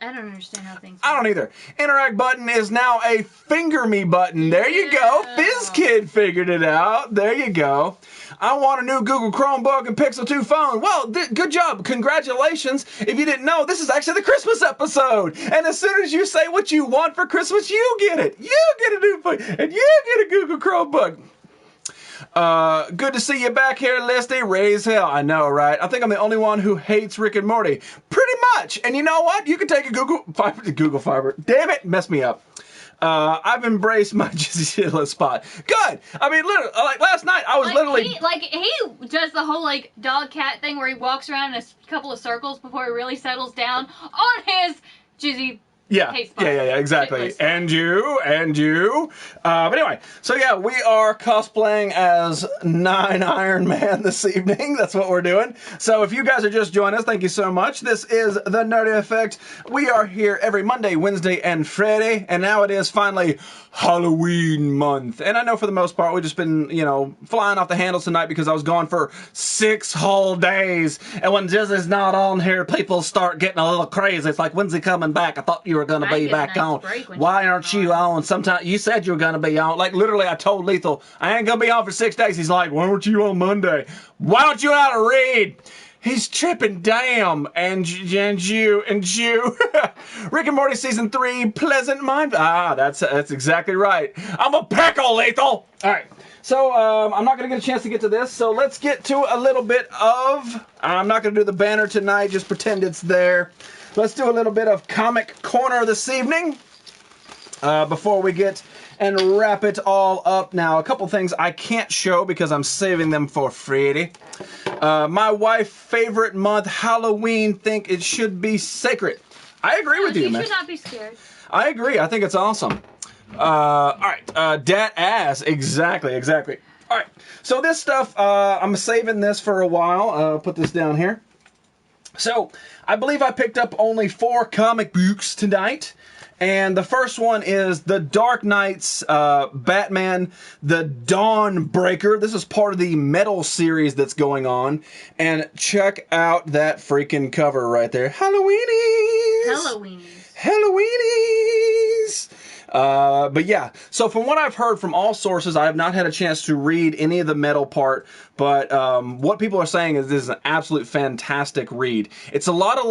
I don't understand how things work. I don't either. Interact button is now a finger me button. There you go. FizzKid figured it out. There you go. I want a new Google Chromebook and Pixel 2 phone. Well, good job. Congratulations. If you didn't know, this is actually the Christmas episode. And as soon as you say what you want for Christmas, you get it. You get a new phone. And you get a Google Chromebook. Good to see you back here, Listy. Raise hell. I know, right? I think I'm the only one who hates Rick and Morty. Pretty much. And you know what? You can take a Google Fiber. Damn it. Mess me up. I've embraced my Jizzy spot. Good. I mean, literally, like last night, I was literally... He does the whole, dog-cat thing where he walks around in a couple of circles before he really settles down on his Jizzy. Yeah, exactly. And you. But anyway, so yeah, we are cosplaying as 9 Iron Man this evening. That's what we're doing. So if you guys are just joining us, thank you so much. This is The Nerdy Effect. We are here every Monday, Wednesday, and Friday. And now it is finally Halloween month. And I know for the most part, we've just been, flying off the handles tonight because I was gone for 6 whole days. And when Jizzy's not on here, people start getting a little crazy. It's like, when's he coming back? I thought you were going to be back on. Why aren't you on? Sometimes you said you were going to be on. Like, literally, I told Lethal, I ain't going to be on for 6 days. He's like, why weren't you on Monday? Why don't you know how to read? He's tripping damn. And you. Rick and Morty Season 3, Pleasant Mind. That's exactly right. I'm a peckle, Lethal. All right. So, I'm not going to get a chance to get to this, so let's get to a little bit of... I'm not going to do the banner tonight, just pretend it's there. Let's do a little bit of Comic Corner this evening before we get and wrap it all up. Now, a couple things I can't show because I'm saving them for Friday. My wife's favorite month, Halloween, think it should be sacred. I agree with you, man. You should not be scared. I agree. I think it's awesome. All right. Dat ass. Exactly. All right. So this stuff, I'm saving this for a while. Put this down here. So, I believe I picked up only 4 comic books tonight. And the first one is The Dark Knight's Batman, The Dawnbreaker. This is part of the Metal series that's going on. And check out that freaking cover right there. Halloweenies! But yeah, so from what I've heard from all sources, I have not had a chance to read any of the Metal part, but what people are saying is this is an absolute fantastic read. It's a lot of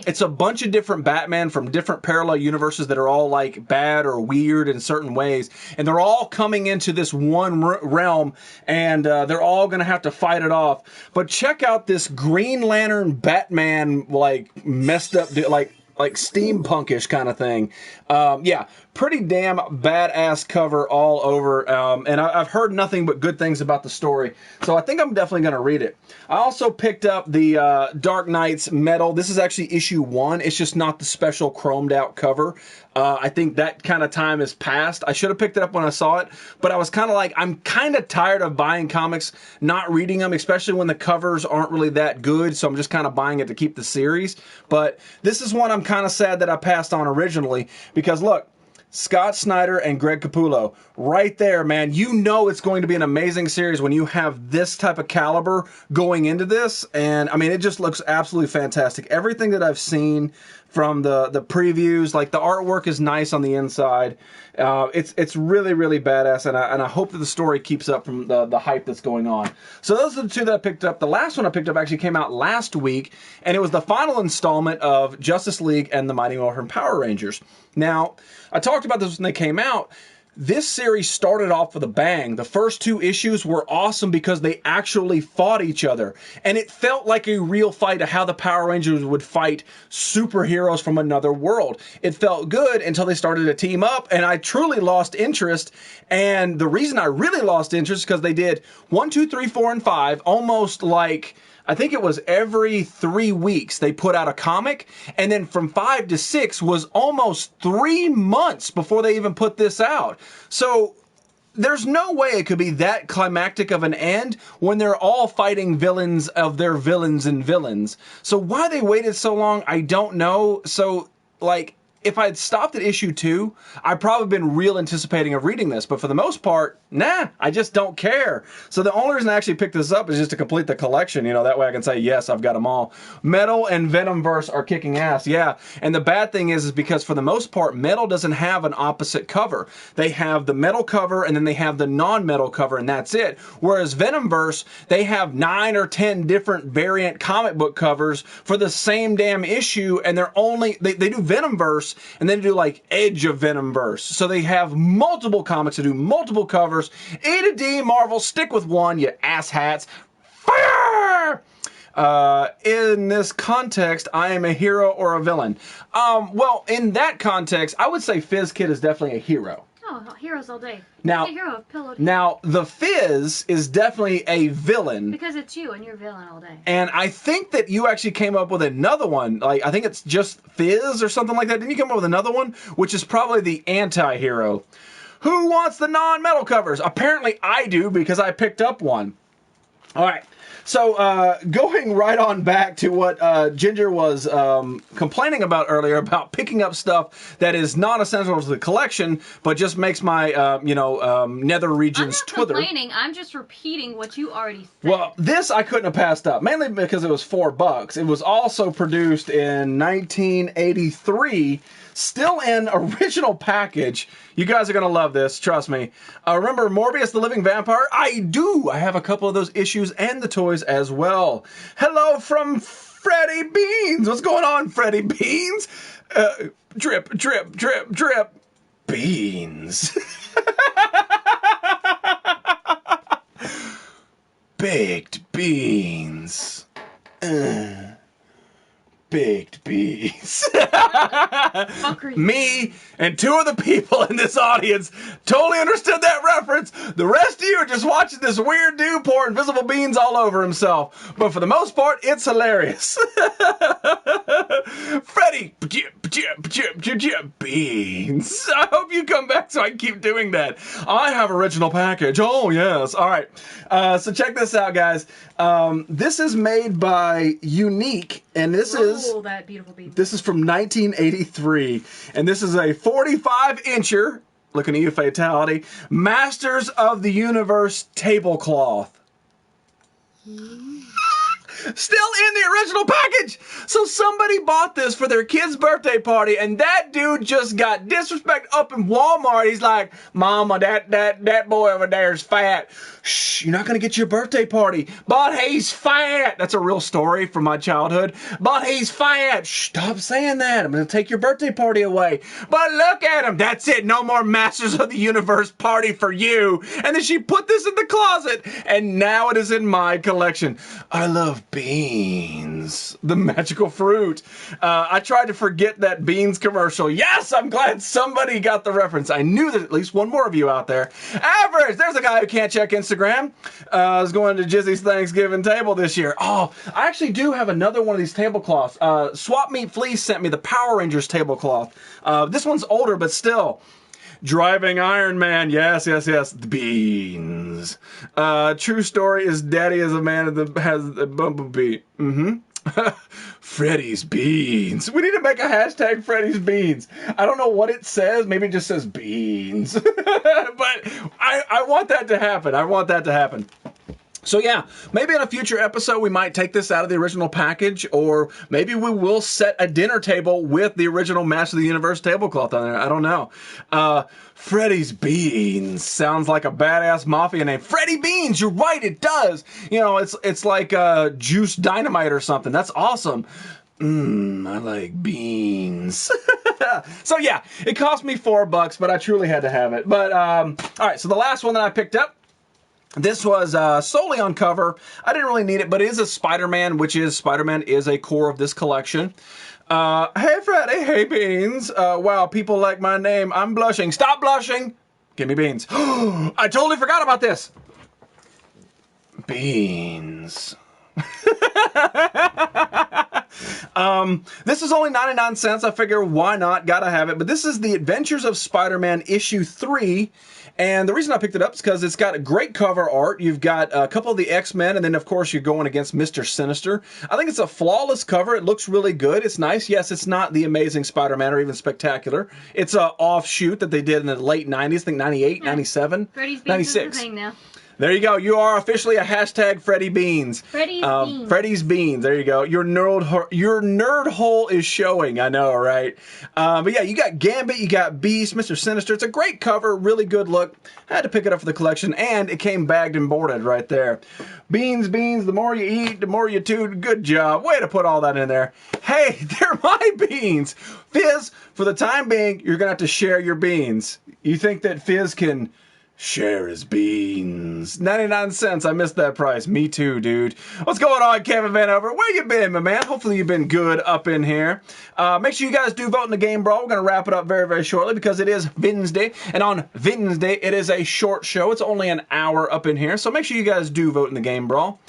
it's a bunch of different Batman from different parallel universes that are all like bad or weird in certain ways, and they're all coming into this one realm, and they're all going to have to fight it off. But check out this Green Lantern Batman, messed up, like steampunkish kind of thing. Yeah, pretty damn badass cover all over. And I've heard nothing but good things about the story. So I think I'm definitely going to read it. I also picked up the Dark Knight's Metal. This is actually issue 1. It's just not the special chromed out cover. I think that kind of time has passed. I should have picked it up when I saw it, but I was kind of like, I'm kind of tired of buying comics, not reading them, especially when the covers aren't really that good, so I'm just kind of buying it to keep the series. But this is one I'm kind of sad that I passed on originally, because look, Scott Snyder and Greg Capullo, right there, man. You know it's going to be an amazing series when you have this type of caliber going into this. And, I mean, it just looks absolutely fantastic. Everything that I've seen from the previews, like the artwork is nice on the inside. It's really, really badass, and I hope that the story keeps up from the hype that's going on. So those are the 2 that I picked up. The last one I picked up actually came out last week, and it was the final installment of Justice League and the Mighty Morphin Power Rangers. Now, I talked about this when they came out. This series started off with a bang. The first 2 issues were awesome because they actually fought each other. And it felt like a real fight of how the Power Rangers would fight superheroes from another world. It felt good until they started to team up, and I truly lost interest. And the reason I really lost interest is because they did 1, 2, 3, 4, and 5 almost like... I think it was every 3 weeks they put out a comic, and then from 5 to 6 was almost 3 months before they even put this out. So there's no way it could be that climactic of an end when they're all fighting villains of their villains and villains. So why they waited so long, I don't know. So, if I had stopped at issue 2, I'd probably been real anticipating of reading this. But for the most part, nah, I just don't care. So the only reason I actually picked this up is just to complete the collection. You know, that way I can say, yes, I've got them all. Metal and Venomverse are kicking ass, yeah. And the bad thing is because for the most part, Metal doesn't have an opposite cover. They have the metal cover and then they have the non-metal cover, and that's it. Whereas Venomverse, they have 9 or 10 different variant comic book covers for the same damn issue, and they're only, they do Venomverse, and then do like Edge of Venomverse. So they have multiple comics to do multiple covers. A to D, Marvel, stick with one, you asshats. Fire! In this context, I am a hero or a villain. Well, in that context, I would say Fizz Kid is definitely a hero. Oh, heroes all day. Now, a hero of pillowed. Now, the Fizz is definitely a villain. Because it's you and you're a villain all day. And I think that you actually came up with another one. Like, I think it's just Fizz or something like that. Didn't you come up with another one? Which is probably the anti-hero. Who wants the non-metal covers? Apparently I do, because I picked up one. All right. So, going right on back to what Ginger was complaining about earlier, about picking up stuff that is not essential to the collection, but just makes my, nether regions twither. I'm not complaining, I'm just repeating what you already said. Well, this I couldn't have passed up, mainly because it was $4. It was also produced in 1983, still in original package. You guys are going to love this, trust me. Remember Morbius the Living Vampire? I do! I have a couple of those issues and the toys as well. Hello from Freddy Beans! What's going on, Freddy Beans? Drip, drip, drip, drip. Beans. Baked beans. Baked beans. Me and 2 of the people in this audience totally understood that reference. The rest of you are just watching this weird dude pour invisible beans all over himself. But for the most part, it's hilarious. Freddy, beans. I hope you come back so I can keep doing that. I have original package. Oh, yes. All right. So check this out, guys. This is made by Unique, and this is that beautiful bean. This is from 1983, and this is a 45-incher, looking at you, Fatality, Masters of the Universe tablecloth. Still in the original package! So somebody bought this for their kid's birthday party, and that dude just got disrespect up in Walmart. He's like, Mama, that boy over there is fat. Shh, you're not gonna get your birthday party. But he's fat! That's a real story from my childhood. But he's fat! Shh, stop saying that. I'm gonna take your birthday party away. But look at him! That's it! No more Masters of the Universe party for you! And then she put this in the closet, and now it is in my collection. I love beans. The magical fruit. I tried to forget that beans commercial. Yes, I'm glad somebody got the reference. I knew that at least one more of you out there. Average! There's a guy who can't check Instagram. Is going to Jizzy's Thanksgiving table this year. Oh, I actually do have another one of these tablecloths. Swap Meet Fleece sent me the Power Rangers tablecloth. This one's older, but still. Driving Iron Man, yes. The beans. True story is Daddy is a man that has a bumblebee. Freddy's Beans. We need to make a hashtag Freddy's Beans. I don't know what it says. Maybe it just says beans. But I want that to happen. I want that to happen. So yeah, maybe in a future episode we might take this out of the original package, or maybe we will set a dinner table with the original Master of the Universe tablecloth on there. I don't know. Freddy's Beans sounds like a badass mafia name. Freddy Beans, you're right, it does. You know, it's like Juice Dynamite or something. That's awesome. I like beans. So yeah, it cost me $4, but I truly had to have it. But all right, so the last one that I picked up, this was solely on cover. I didn't really need it, but it is a Spider-Man, which is, Spider-Man is a core of this collection. Hey, Freddy. Hey, Beans. Wow, people like my name. I'm blushing. Stop blushing. Give me beans. I totally forgot about this. Beans. This is only 99 cents. I figure why not? Gotta have it. But this is The Adventures of Spider-Man issue 3. And the reason I picked it up is because it's got a great cover art. You've got a couple of the X-Men, and then, of course, you're going against Mr. Sinister. I think it's a flawless cover. It looks really good. It's nice. Yes, it's not the Amazing Spider-Man or even Spectacular. It's an offshoot that they did in the late 90s, I think 98, 97, Freddy's Beans 96. is the thing now. There you go. You are officially a hashtag Freddy Beans. Freddy's Beans. Freddy's Beans. There you go. Your nerd hole is showing. I know, right? But yeah, you got Gambit, you got Beast, Mr. Sinister. It's a great cover, really good look. I had to pick it up for the collection, and it came bagged and boarded right there. Beans, beans. The more you eat, the more you toot. Good job. Way to put all that in there. Hey, they're my beans. Fizz, for the time being, you're gonna have to share your beans. You think that Fizz can share his beans? 99 cents. I missed that price. Me too, dude. What's going on, Kevin Vanover? Where you been, my man? Hopefully you've been good up in here. Make sure you guys do vote in the game, bro. We're going to wrap it up very, very shortly because it is Wednesday. And on Wednesday, it is a short show. It's only an hour up in here. So make sure you guys do vote in the game, bro.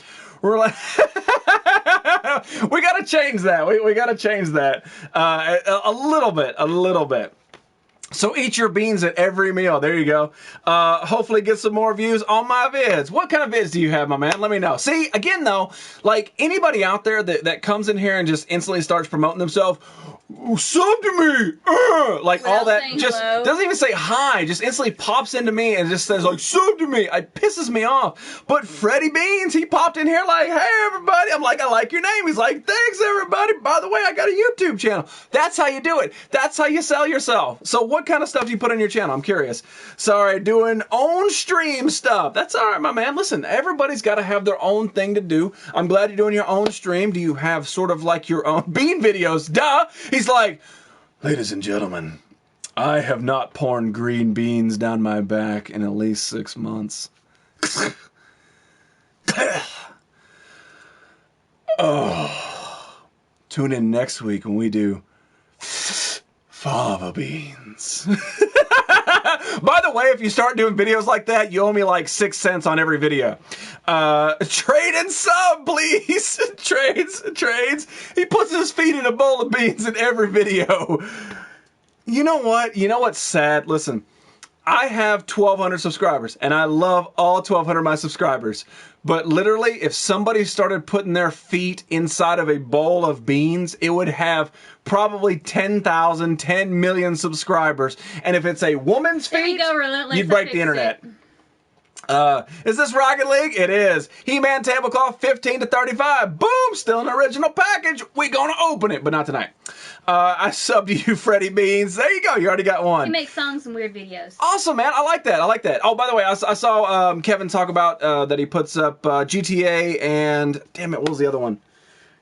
We're like... we got to change that. We got to change that. A little bit. So eat your beans at every meal. There you go. Hopefully get some more views on my vids. What kind of vids do you have, my man? Let me know. See, again, though, like anybody out there that comes in here and just instantly starts promoting themselves, sub to me, like all that, just hello. doesn't even say hi, just instantly pops into me and just says like, sub to me. It pisses me off. But Freddy Beans, he popped in here like, hey, everybody. I'm like, I like your name. He's like, thanks, everybody. By the way, I got a YouTube channel. That's how you do it. That's how you sell yourself. So what kind of stuff do you put on your channel? I'm curious. Sorry, doing own stream stuff. That's all right, my man. Listen, everybody's got to have their own thing to do. I'm glad you're doing your own stream. Do you have sort of like your own bean videos? Duh. He's like, ladies and gentlemen, I have not poured green beans down my back in at least 6 months. Oh. Tune in next week when we do fava beans. By the way, if you start doing videos like that, you owe me like 6 cents on every video. Trade and sub, please. Trades. He puts his feet in a bowl of beans in every video. You know what? You know what's sad? Listen, I have 1,200 subscribers, and I love all 1,200 of my subscribers. But literally, if somebody started putting their feet inside of a bowl of beans, it would have probably 10,000, 10 million subscribers. And if it's a woman's There you feet, go, Relentless. you'd break the internet. Is this Rocket League? It is. He-Man tablecloth, 15 to 35. Boom! Still an original package. We gonna open it, but not tonight. I subbed you, Freddy Beans. There you go. You already got one. He makes songs and weird videos. Awesome, man. I like that. Oh, by the way, I saw Kevin talk about that he puts up GTA and... Damn it, what was the other one?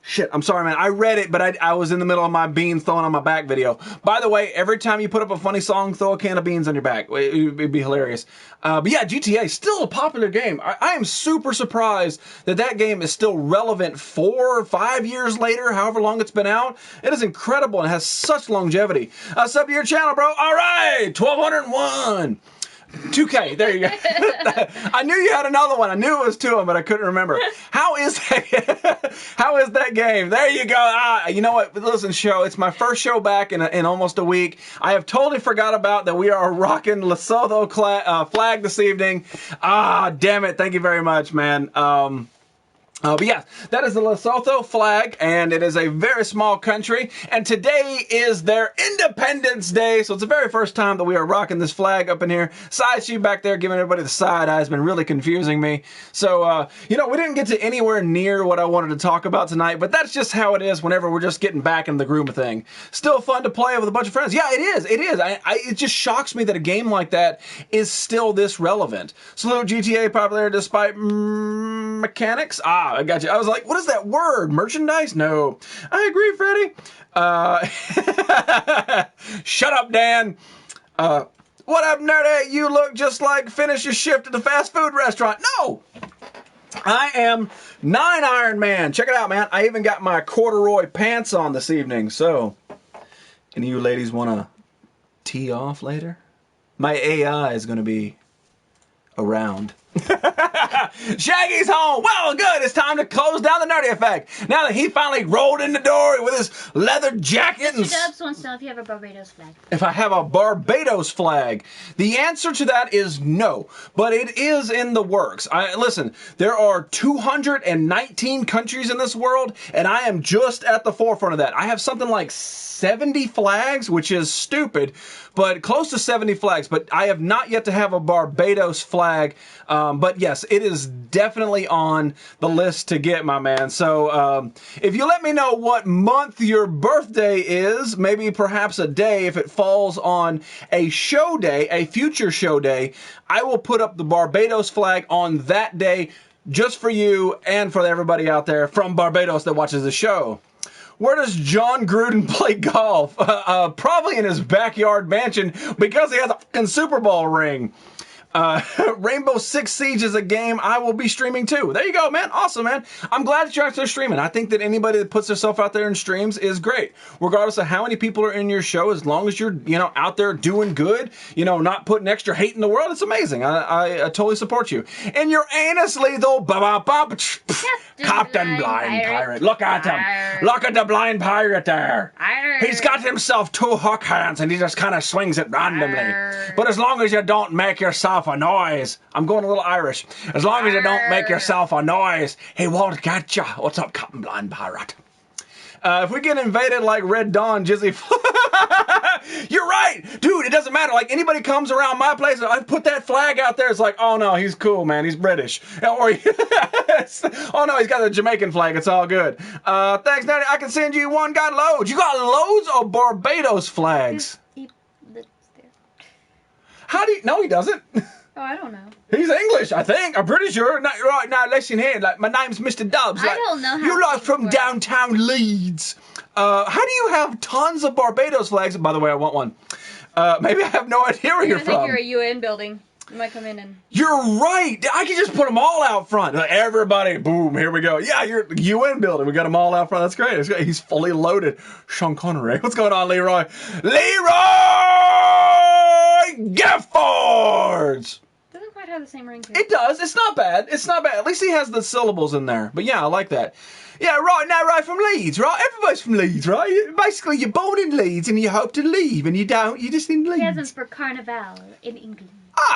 Shit, I'm sorry, man. I read it, but I was in the middle of my beans throwing on my back video. By the way, every time you put up a funny song, throw a can of beans on your back. It'd be hilarious. But yeah, GTA, still a popular game. I am super surprised that game is still relevant 4 or 5 years later, however long it's been out. It is incredible and has such longevity. Sub to your channel, bro. All right, 1,201. 2K, there you go. I knew you had another one. I knew it was 2 of them, but I couldn't remember. How is that game? There you go. You know what? Listen, show. It's my first show back in almost a week. I have totally forgot about that we are rocking Lesotho flag this evening. Damn it. Thank you very much, man. But yeah, that is the Lesotho flag, and it is a very small country, and today is their Independence Day, so it's the very first time that we are rocking this flag up in here. Side Shoe back there giving everybody the side eye has been really confusing me. So, we didn't get to anywhere near what I wanted to talk about tonight, but that's just how it is whenever we're just getting back in the groove of thing. Still fun to play with a bunch of friends. Yeah, it is. It just shocks me that a game like that is still this relevant. Salute GTA popularity despite mechanics. I got you. I was like, what is that word? Merchandise? No. I agree, Freddie. Shut up, Dan. What up, nerdy? You look just like finish your shift at the fast food restaurant. No! I am 9 IronMan. Check it out, man. I even got my corduroy pants on this evening. So, any of you ladies want to tee off later? My AI is going to be around. Shaggy's home. Well, good. It's time to close down the Nerdy Effect. Now that he finally rolled in the door with his leather jacket. Mr. Dubs wants to know if you have a Barbados flag. If I have a Barbados flag, the answer to that is no, but it is in the works. Listen, there are 219 countries in this world, and I am just at the forefront of that. I have something like 70 flags, which is stupid, but close to 70 flags, but I have not yet to have a Barbados flag. But yes, it is definitely on the list to get, my man. So if you let me know what month your birthday is, maybe perhaps a day, if it falls on a show day, a future show day, I will put up the Barbados flag on that day just for you and for everybody out there from Barbados that watches the show. Where does John Gruden play golf? Probably in his backyard mansion because he has a fucking Super Bowl ring. Rainbow Six Siege is a game I will be streaming too. There you go, man. Awesome, man. I'm glad that you're actually streaming. I think that anybody that puts themselves out there and streams is great. Regardless of how many people are in your show, as long as you're, out there doing good, not putting extra hate in the world, it's amazing. I totally support you. And your anus lethal, Captain Blind Pirate. Look at him. Look at the blind pirate there. He's got himself two hook hands and he just kind of swings it randomly. But as long as you don't make yourself a noise, I'm going a little Irish. As long as you don't make yourself a noise, he won't get you. What's up, Captain Blind Pirate? If we get invaded like Red Dawn, Jizzy... You're right! Dude, it doesn't matter. Like, anybody comes around my place, I put that flag out there, it's like, oh no, he's cool, man. He's British. Or, oh no, he's got the Jamaican flag. It's all good. Thanks, Natty. I can send you one. Got loads. You got loads of Barbados flags. He lives there. How do you... No, he doesn't. Oh, I don't know. He's English, I think. I'm pretty sure. Right now, listen here. Like, my name's Mr. Dubs. Like, I don't know how you're like from downtown Leeds. How do you have tons of Barbados flags? By the way, I want one. Maybe I have no idea where you're from. I think you're a UN building. You might come in and... You're right. I can just put them all out front. Like, everybody, boom, here we go. Yeah, you're UN building. We got them all out front. That's great. That's great. He's fully loaded. Sean Connery. What's going on, Leroy? Leroy Giffords! Doesn't quite have the same ring to it. It does. It's not bad. It's not bad. At least he has the syllables in there. But yeah, I like that. Yeah, right now, right from Leeds, right? Everybody's from Leeds, right? Basically, you're born in Leeds and you hope to leave, and you don't. You're just in Leeds. Peasants for Carnival in England.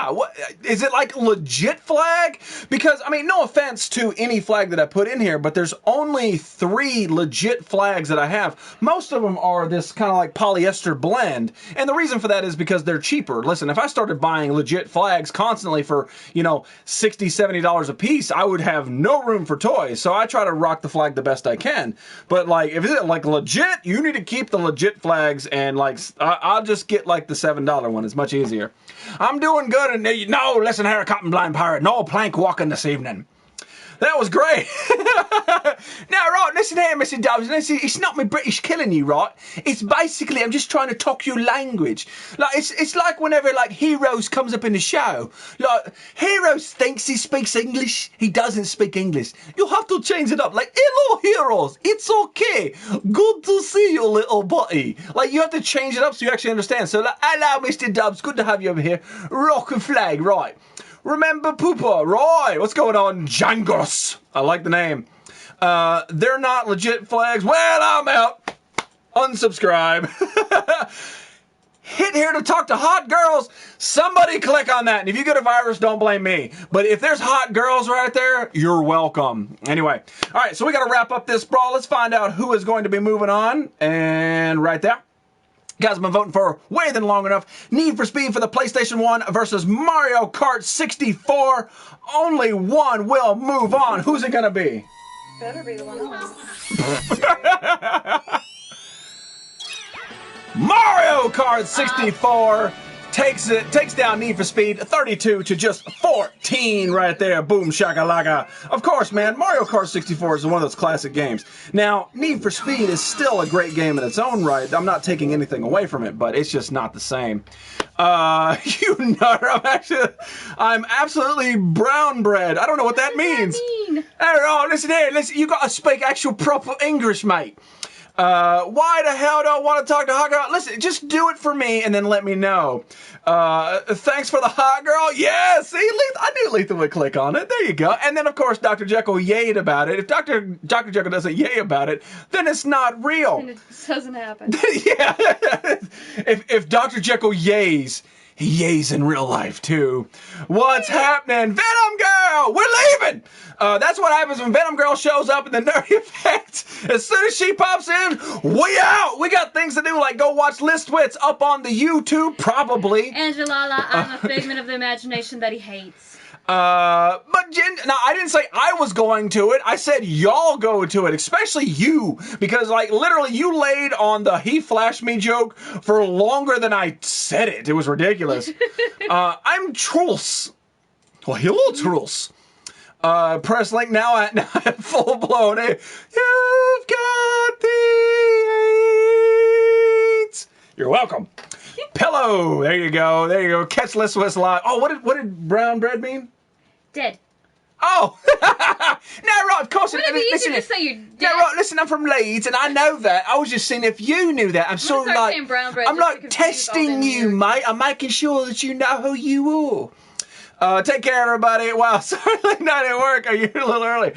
What is it, like legit flag? Because, I mean, no offense to any flag that I put in here, but there's only 3 legit flags that I have. Most of them are this kind of like polyester blend. And the reason for that is because they're cheaper. Listen, if I started buying legit flags constantly for, $60, $70 a piece, I would have no room for toys. So I try to rock the flag the best I can. But like, if it's like legit, you need to keep the legit flags, and like, I'll just get like the $7 one. It's much easier. I'm doing good, and no, listen here, Captain Blind Pirate, no plank walking this evening. That was great. Now, right, listen here, Mr. Dubs. Listen, it's not me British killing you, right? It's basically, I'm just trying to talk your language. Like, it's like whenever, like, Heroes comes up in the show. Like, Heroes thinks he speaks English. He doesn't speak English. You have to change it up. Like, hello, Heroes. It's okay. Good to see you, little buddy. Like, you have to change it up so you actually understand. So, like, hello, Mr. Dubs. Good to have you over here. Rock a flag, right. Remember Poopa, Roy, what's going on, Jangos? I like the name. They're not legit flags. Well, I'm out. Unsubscribe. Hit here to talk to hot girls. Somebody click on that. And if you get a virus, don't blame me. But if there's hot girls right there, you're welcome. Anyway, all right, so we got to wrap up this brawl. Let's find out who is going to be moving on. And right there. You guys have been voting for way than long enough. Need for Speed for the PlayStation 1 versus Mario Kart 64. Only one will move on. Who's it going to be? Better be the one else. Mario Kart 64 takes down Need for Speed 32 to just 14 right there. Boom shakalaka. Of course, man, Mario Kart 64 is one of those classic games. Now, Need for Speed is still a great game in its own right. I'm not taking anything away from it, but it's just not the same. You know, I'm absolutely brown bread. I don't know what that means. What does that mean? Oh, listen here. Listen, you got to speak actual proper English, mate. Why the hell do I want to talk to Hot Girl? Listen, just do it for me and then let me know. Thanks for the Hot Girl. Yeah, see, I knew Lethal would click on it. There you go. And then, of course, Dr. Jekyll yayed about it. If Dr. Jekyll doesn't yay about it, then it's not real. And it doesn't happen. Yeah. If Dr. Jekyll yays, he yays in real life, too. What's happening? Venom Girl! We're leaving! That's what happens when Venom Girl shows up in the Nerdy Effect. As soon as she pops in, we out! We got things to do, like go watch Listwits up on the YouTube, probably. Angelala, I'm a figment of the imagination that he hates. But now I didn't say I was going to it. I said y'all go to it, especially you, because like literally you laid on the he flashed me joke for longer than I said it. It was ridiculous. I'm Truls. Well, hello, Truls. Press link now at full blown. You've got the AIDS. You're welcome. Pillow. There you go. There you go. Catch Listwits live. Oh, what did brown bread mean? Dead. Oh! No, right, of course. Wouldn't it be easier to say you're dead? No, right, listen, I'm from Leeds, and I know that. I was just saying if you knew that. I'm sort of like, I'm like testing you, mate. I'm making sure that you know who you are. Take care, everybody. Wow, sorry, late night at work. Are you a little early?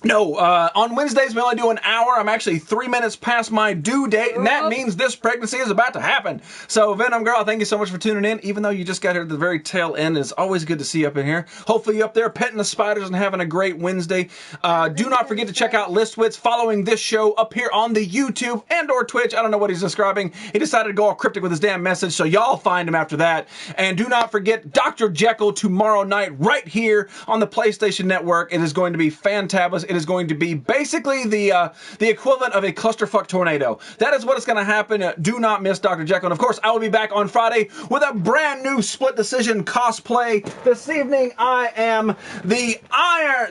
No, on Wednesdays we only do an hour. I'm actually 3 minutes past my due date, and that means this pregnancy is about to happen. So, Venom Girl, thank you so much for tuning in. Even though you just got here at the very tail end, it's always good to see you up in here. Hopefully you up there petting the spiders and having a great Wednesday. Do not forget to check out Listwits following this show up here on the YouTube and or Twitch. I don't know what he's describing. He decided to go all cryptic with his damn message, so y'all find him after that. And do not forget Dr. Jekyll tomorrow night right here on the PlayStation Network. It is going to be fantabulous. It is going to be basically the equivalent of a clusterfuck tornado. That is what is going to happen. Do not miss Dr. Jekyll. And of course, I will be back on Friday with a brand new split decision cosplay. This evening, I am the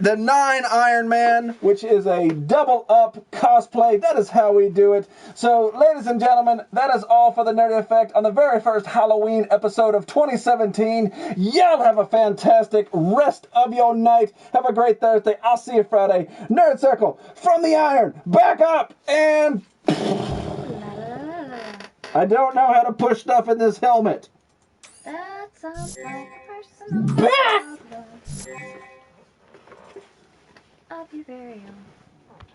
9 Iron Man, which is a double up cosplay. That is how we do it. So, ladies and gentlemen, that is all for the Nerdy Effect on the very first Halloween episode of 2017. Y'all have a fantastic rest of your night. Have a great Thursday. I'll see you Friday. Nerd Circle, from the iron, back up, and I don't know how to push stuff in this helmet. That sounds like personal Back! of your very own.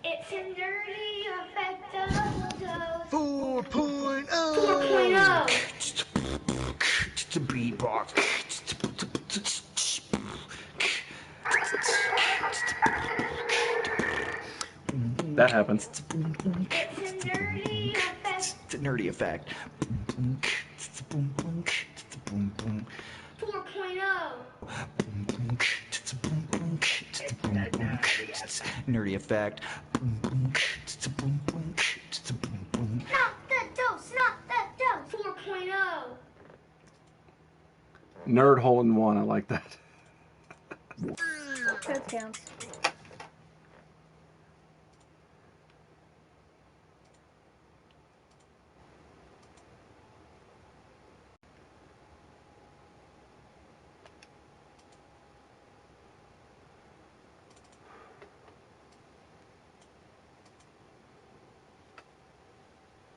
It's a nerdy effect of 4.0. 4.0. Beatbox. That happens. It's a nerdy effect. It's a nerdy effect. 4.0. Nerdy effect. Not the dose, not the dose. 4.0. Nerd hole in one. I like that. Code counts.